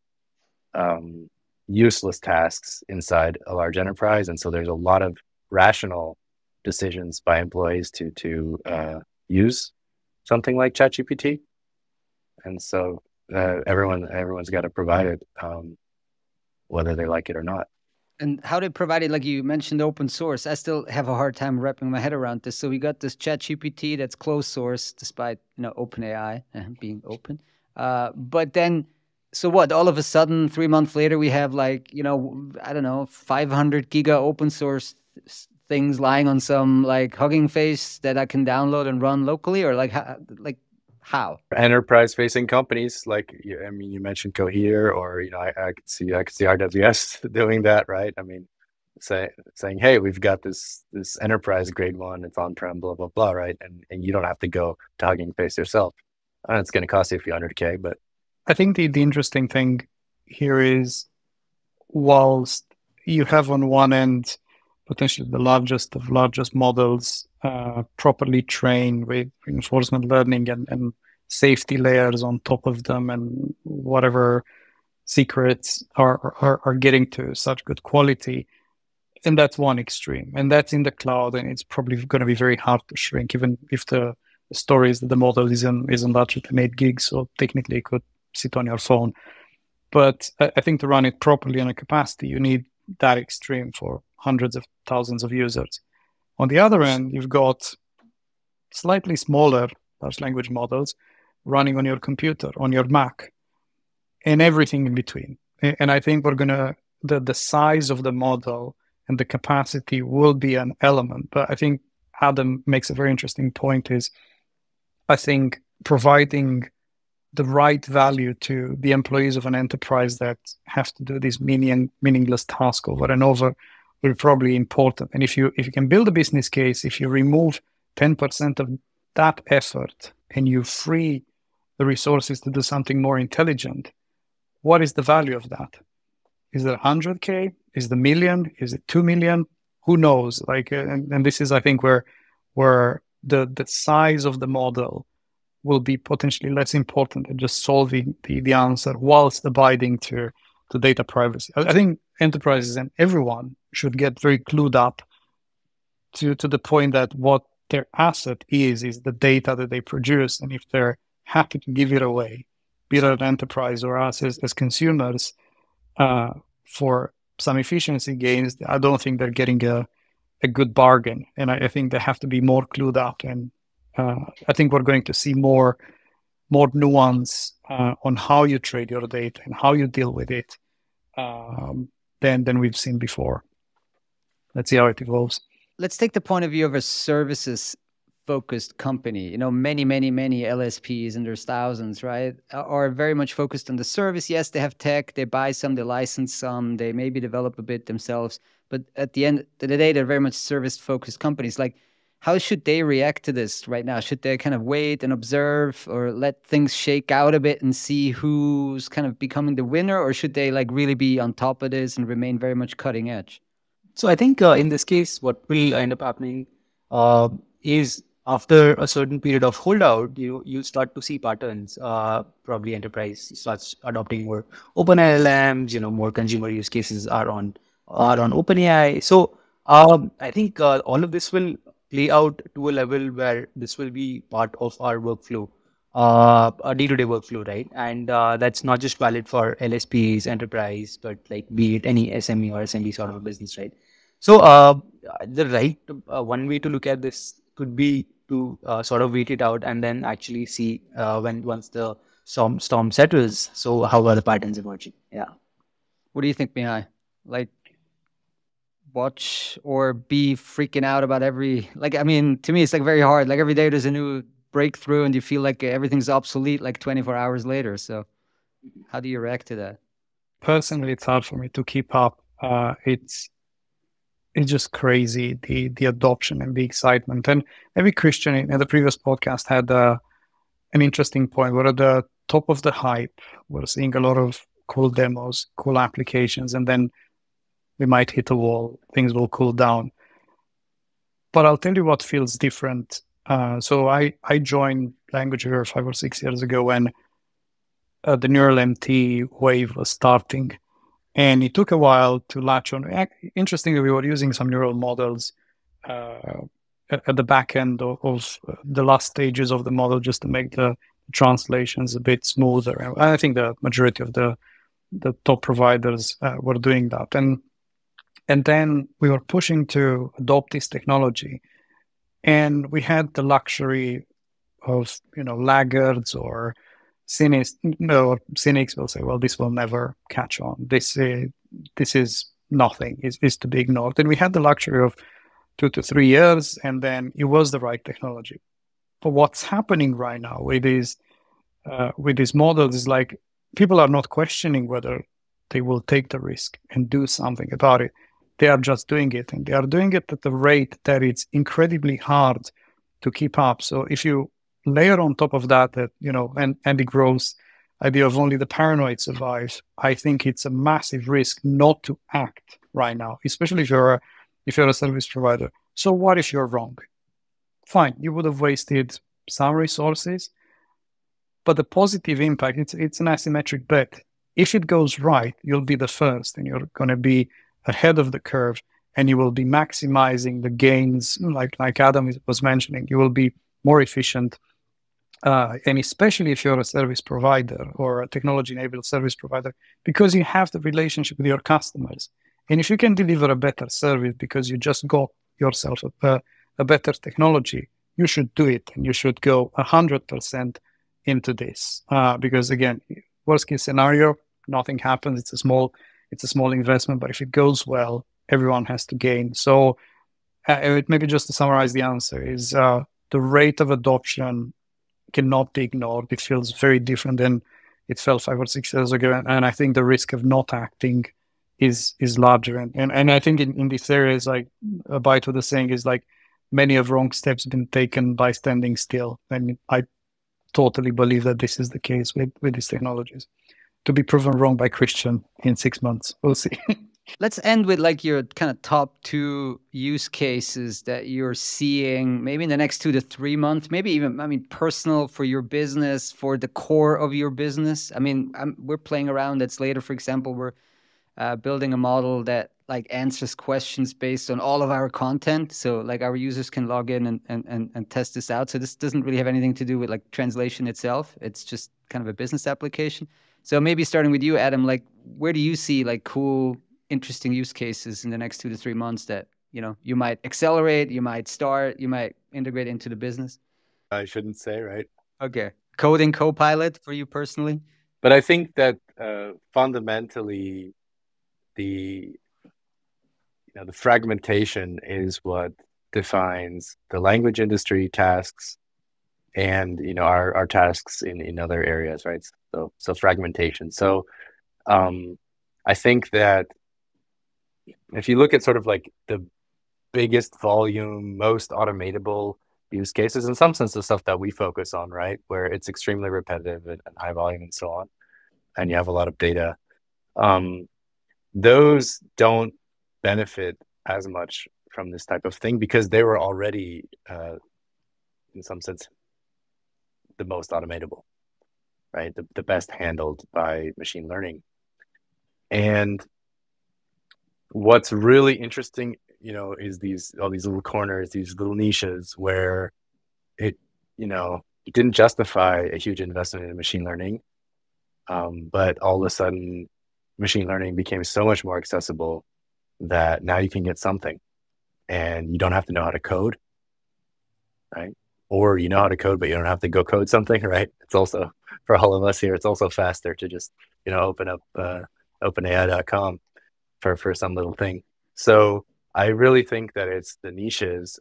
useless tasks inside a large enterprise. And so there's a lot of rational decisions by employees to use something like ChatGPT. And so everyone's got to provide it, whether they like it or not. And how they provide it, like you mentioned, open source. I still have a hard time wrapping my head around this. So we got this ChatGPT that's closed source, despite OpenAI being open. But then, so what? All of a sudden, 3 months later, we have 500 giga open source things lying on some Hugging Face that I can download and run locally, or how? Enterprise-facing companies, you mentioned Cohere, or I could see RWS doing that, right? I mean, saying, hey, we've got this enterprise grade one, it's on-prem, blah blah blah, right? And you don't have to go to Hugging Face yourself. It's going to cost you a few $100K, but I think the interesting thing here is, whilst you have on one end potentially the largest of largest models, properly trained with reinforcement learning and safety layers on top of them, and whatever secrets are getting to such good quality. And that's one extreme, and that's in the cloud, and it's probably going to be very hard to shrink, even if the story is that the model isn't larger than 8 gigs, so technically it could sit on your phone. But I think to run it properly on a capacity, you need that extreme for hundreds of thousands of users. On the other end, you've got slightly smaller large language models running on your computer, on your Mac, and everything in between. And I think the size of the model and the capacity will be an element. But I think Adam makes a very interesting point, is I think providing the right value to the employees of an enterprise that have to do this meaningless task over and over will be probably important. And if you can build a business case, if you remove 10% of that effort and you free the resources to do something more intelligent, what is the value of that? Is it 100K? Is it 1 million? Is it 2 million? Who knows? And this is, I think, where the size of the model will be potentially less important than just solving the answer whilst abiding to data privacy. I think enterprises and everyone should get very clued up to the point that what their asset is the data that they produce. And if they're happy to give it away, be it an enterprise or us as consumers, for some efficiency gains, I don't think they're getting a good bargain. And I think they have to be more clued up. And I think we're going to see more nuance on how you trade your data and how you deal with it than we've seen before. Let's see how it evolves. Let's take the point of view of a services-focused company. Many LSPs, and there's thousands, right, are very much focused on the service. Yes, they have tech, they buy some, they license some, they maybe develop a bit themselves. but at the end of the day, they're very much service-focused companies. Like, how should they react to this right now? Should they kind of wait and observe, or let things shake out a bit and see who's kind of becoming the winner, or should they like really be on top of this and remain very much cutting edge? So I think in this case, what will end up happening is after a certain period of holdout, you start to see patterns. Probably enterprise starts adopting more open LLMs. More consumer use cases are on OpenAI. So I think all of this will play out to a level where this will be part of our workflow, a day-to-day workflow, right? And that's not just valid for LSPs, enterprise, but like be it any SME or SMB sort of a business, right? So one way to look at this could be to sort of wait it out and then actually see once the storm settles. So how are the patterns emerging? Yeah. What do you think, Mihai? Like, watch or be freaking out about I mean, to me, it's like very hard. Like every day there's a new breakthrough and you feel like everything's obsolete like 24 hours later. So how do you react to that? Personally, it's hard for me to keep up. It's just crazy, the adoption and the excitement. And maybe Christian in the previous podcast had an interesting point. We're at the top of the hype. We're seeing a lot of cool demos, cool applications, and then we might hit a wall. Things will cool down. But I'll tell you what feels different. So I joined Language Weaver 5 or 6 years ago when the neural MT wave was starting. And it took a while to latch on. Interestingly, we were using some neural models at the back end of the last stages of the model just to make the translations a bit smoother. And I think the majority of the top providers were doing that. And then we were pushing to adopt this technology. And we had the luxury of, laggards or cynics will say, well, this will never catch on. This is nothing, is to be ignored. And we had the luxury of 2 to 3 years, and then it was the right technology. But what's happening right now with these models is like people are not questioning whether they will take the risk and do something about it. They are just doing it, and they are doing it at the rate that it's incredibly hard to keep up. So if you layer on top of that, and Andy Grove's idea of only the paranoid survive, I think it's a massive risk not to act right now, especially if you're a service provider. So what if you're wrong? Fine, you would have wasted some resources, but the positive impact, it's an asymmetric bet. If it goes right, you'll be the first, and you're going to be ahead of the curve, and you will be maximizing the gains, like Adam was mentioning. You will be more efficient, and especially if you're a service provider or a technology-enabled service provider, because you have the relationship with your customers. And if you can deliver a better service because you just got yourself a better technology, you should do it, and you should go 100% into this. Because again, worst case scenario, nothing happens. It's a small investment, but if it goes well, everyone has to gain. So maybe just to summarize the answer is the rate of adoption cannot be ignored. It feels very different than it felt 5 or 6 years ago. And I think the risk of not acting is larger. And I think in this area is like a bite of the saying is like many of wrong steps been taken by standing still. And I totally believe that this is the case with these technologies. To be proven wrong by Christian in 6 months. We'll see. Let's end with like your kind of top 2 use cases that you're seeing maybe in the next 2 to 3 months, maybe even, personal for your business, for the core of your business. We're playing around. That's later, for example, we're building a model that like answers questions based on all of our content. So like our users can log in and test this out. So this doesn't really have anything to do with like translation itself. It's just kind of a business application. So maybe starting with you, Adam, like where do you see like cool, interesting use cases in the next 2 to 3 months that, you might accelerate, you might start, you might integrate into the business? I shouldn't say, right? Okay. Coding Copilot for you personally? But I think that fundamentally the fragmentation is what defines the language industry tasks and our tasks in other areas, right? So fragmentation. So I think that if you look at sort of like the biggest volume, most automatable use cases, in some sense, the stuff that we focus on, right, where it's extremely repetitive and high volume and so on, and you have a lot of data, those don't benefit as much from this type of thing because they were already, in some sense, the most automatable, right? The best handled by machine learning. And what's really interesting, is all these little corners, these little niches where it didn't justify a huge investment in machine learning, but all of a sudden, machine learning became so much more accessible that now you can get something, and you don't have to know how to code, right? Or you know how to code, but you don't have to go code something, right? It's also, for all of us here, it's also faster to just open up OpenAI.com for some little thing. So I really think that it's the niches,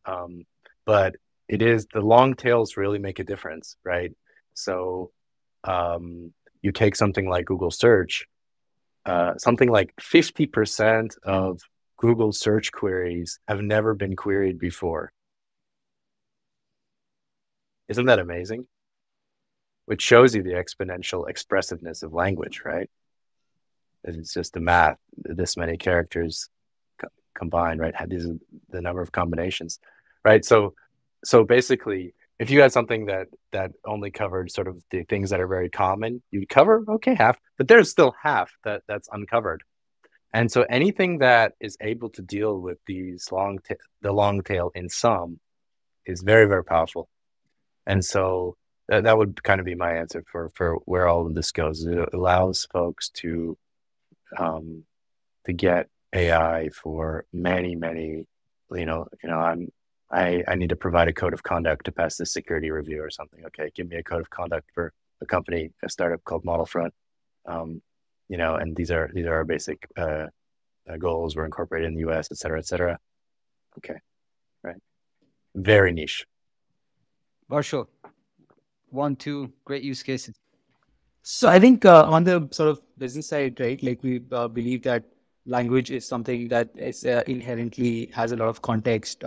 but it is the long tails really make a difference, right? So you take something like Google search, something like 50% of Google search queries have never been queried before. Isn't that amazing? Which shows you the exponential expressiveness of language, right? It's just the math, this many characters combined, right? These are the number of combinations, right? So basically, if you had something that only covered sort of the things that are very common, you'd cover, okay, half, but there's still half that's uncovered. And so anything that is able to deal with these the long tail in some is very, very powerful. And so that would kind of be my answer for where all of this goes. It allows folks to get AI for many, many, I need to provide a code of conduct to pass this security review or something. Okay, give me a code of conduct for a company, a startup called Modelfront. And these are our basic goals. We're incorporated in the US, et cetera, et cetera. Okay, right. Very niche. Varshil, 1, 2 great use cases. So I think on the sort of business side, right, like we believe that language is something that is inherently has a lot of context,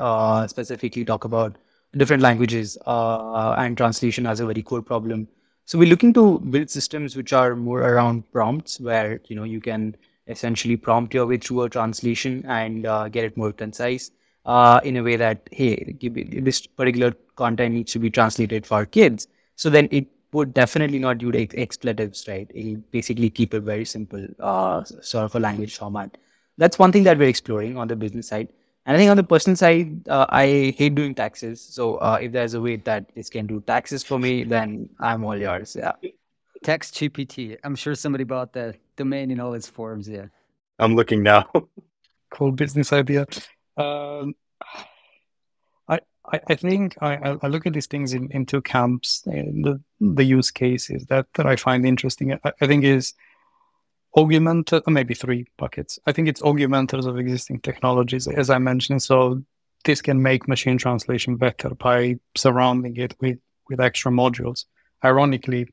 specifically talk about different languages and translation as a very core problem. So we're looking to build systems which are more around prompts where, you can essentially prompt your way through a translation and get it more concise in a way that, hey, this particular content needs to be translated for kids. So then it would definitely not use expletives, right? It'll basically keep it very simple, sort of a language format. That's one thing that we're exploring on the business side. And I think on the personal side, I hate doing taxes. So if there's a way that this can do taxes for me, then I'm all yours. Yeah. Text GPT. I'm sure somebody bought the domain in all its forms. Yeah. I'm looking now. Cool business idea. I think I look at these things in two camps. The use cases that I find interesting, I think is augmented, or maybe 3 buckets. I think it's augmenters of existing technologies, as I mentioned. So this can make machine translation better by surrounding it with extra modules. Ironically,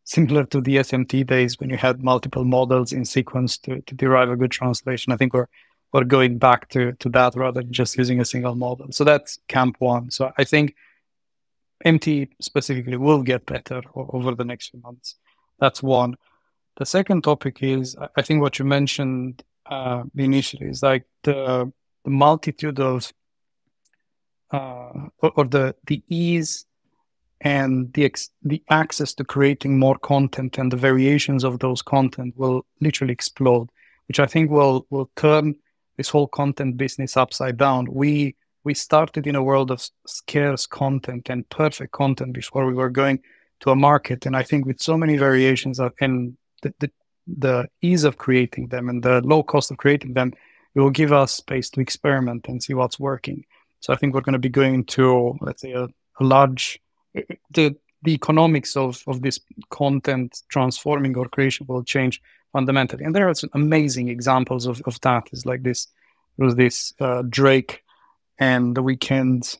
similar to the SMT days when you had multiple models in sequence to derive a good translation. I think we're going back to that rather than just using a single model. So that's camp 1. So I think MT specifically will get better over the next few months. That's one. The second topic is, I think what you mentioned initially is like the multitude of or the ease and the access to creating more content and the variations of those content will literally explode, which I think will turn this whole content business upside down. We started in a world of scarce content and perfect content before we were going to a market. And I think with so many variations and the ease of creating them and the low cost of creating them, it will give us space to experiment and see what's working. So I think we're going to be going to, let's say, a large, the economics of this content transforming or creation will change fundamentally. And there are some amazing examples of that. It's like this, there was this Drake and The Weeknd,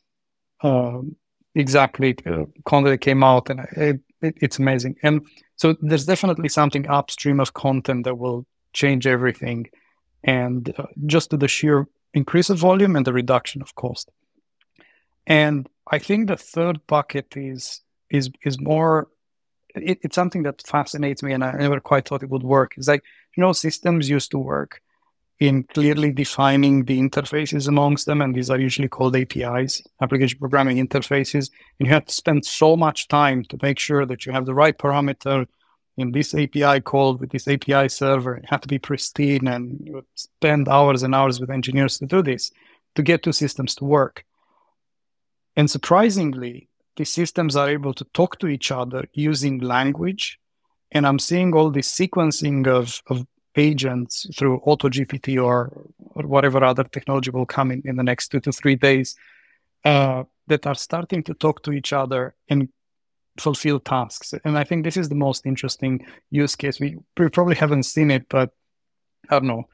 exactly, content that came out, and it's amazing. And so there's definitely something upstream of content that will change everything. and just to the sheer increase of volume and the reduction of cost. And I think the third bucket is more. It's something that fascinates me, and I never quite thought it would work. It's like, systems used to work in clearly defining the interfaces amongst them, and these are usually called APIs, application programming interfaces. And you have to spend so much time to make sure that you have the right parameter in this API call with this API server. It had to be pristine, and you would spend hours and hours with engineers to do this, to get two systems to work. And surprisingly, these systems are able to talk to each other using language. And I'm seeing all this sequencing of agents through AutoGPT or whatever other technology will come in the next 2 to 3 days that are starting to talk to each other and fulfill tasks. And I think this is the most interesting use case. We probably haven't seen it, but I don't know,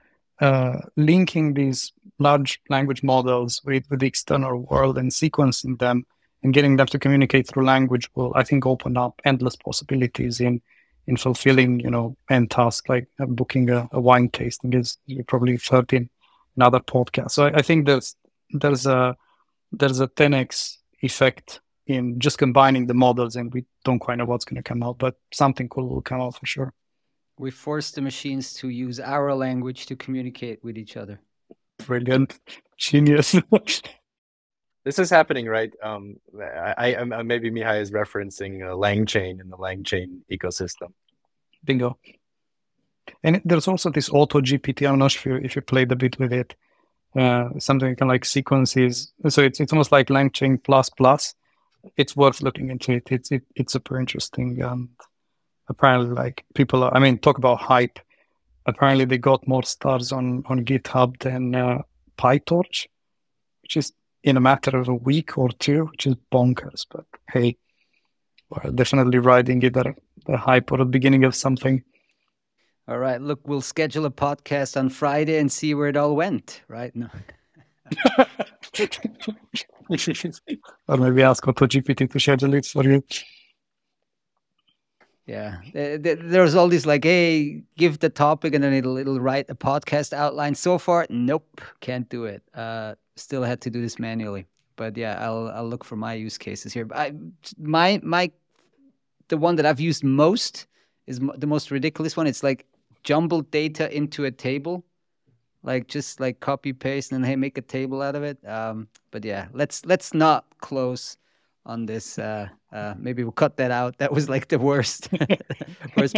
linking these large language models with the external world and sequencing them and getting them to communicate through language will, I think, open up endless possibilities in fulfilling, end tasks like booking a wine tasting, as you probably heard in another podcast. So I think there's a 10x effect in just combining the models, and we don't quite know what's going to come out, but something cool will come out for sure. We force the machines to use our language to communicate with each other. Brilliant. Genius. This is happening, right? I maybe Mihai is referencing LangChain in the LangChain ecosystem. Bingo. And there's also this AutoGPT. I'm not sure if you played a bit with it. Something you can like sequences. So it's almost like LangChain plus. It's worth looking into it. It's super interesting. Apparently, like people talk about hype. Apparently, they got more stars on GitHub than PyTorch, which is in a matter of a week or two, which is bonkers. But hey, we're definitely riding either the hype or the beginning of something. All right. Look, we'll schedule a podcast on Friday and see where it all went, right? No. Or maybe ask AutoGPT to schedule it for you. Yeah, there's all these like, hey, give the topic and then it'll write a podcast outline. So far, nope, can't do it. Still had to do this manually. But yeah, I'll look for my use cases here. The one that I've used most is the most ridiculous one. It's like jumbled data into a table, like just like copy paste and then hey, make a table out of it. But yeah, let's not close on this. Maybe we'll cut that out. That was like the worst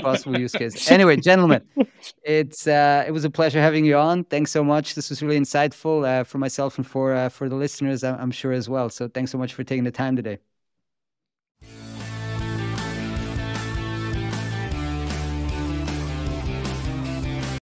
possible use case. Anyway, gentlemen, it was a pleasure having you on. Thanks so much. This was really insightful for myself and for the listeners, I'm sure as well. So thanks so much for taking the time today.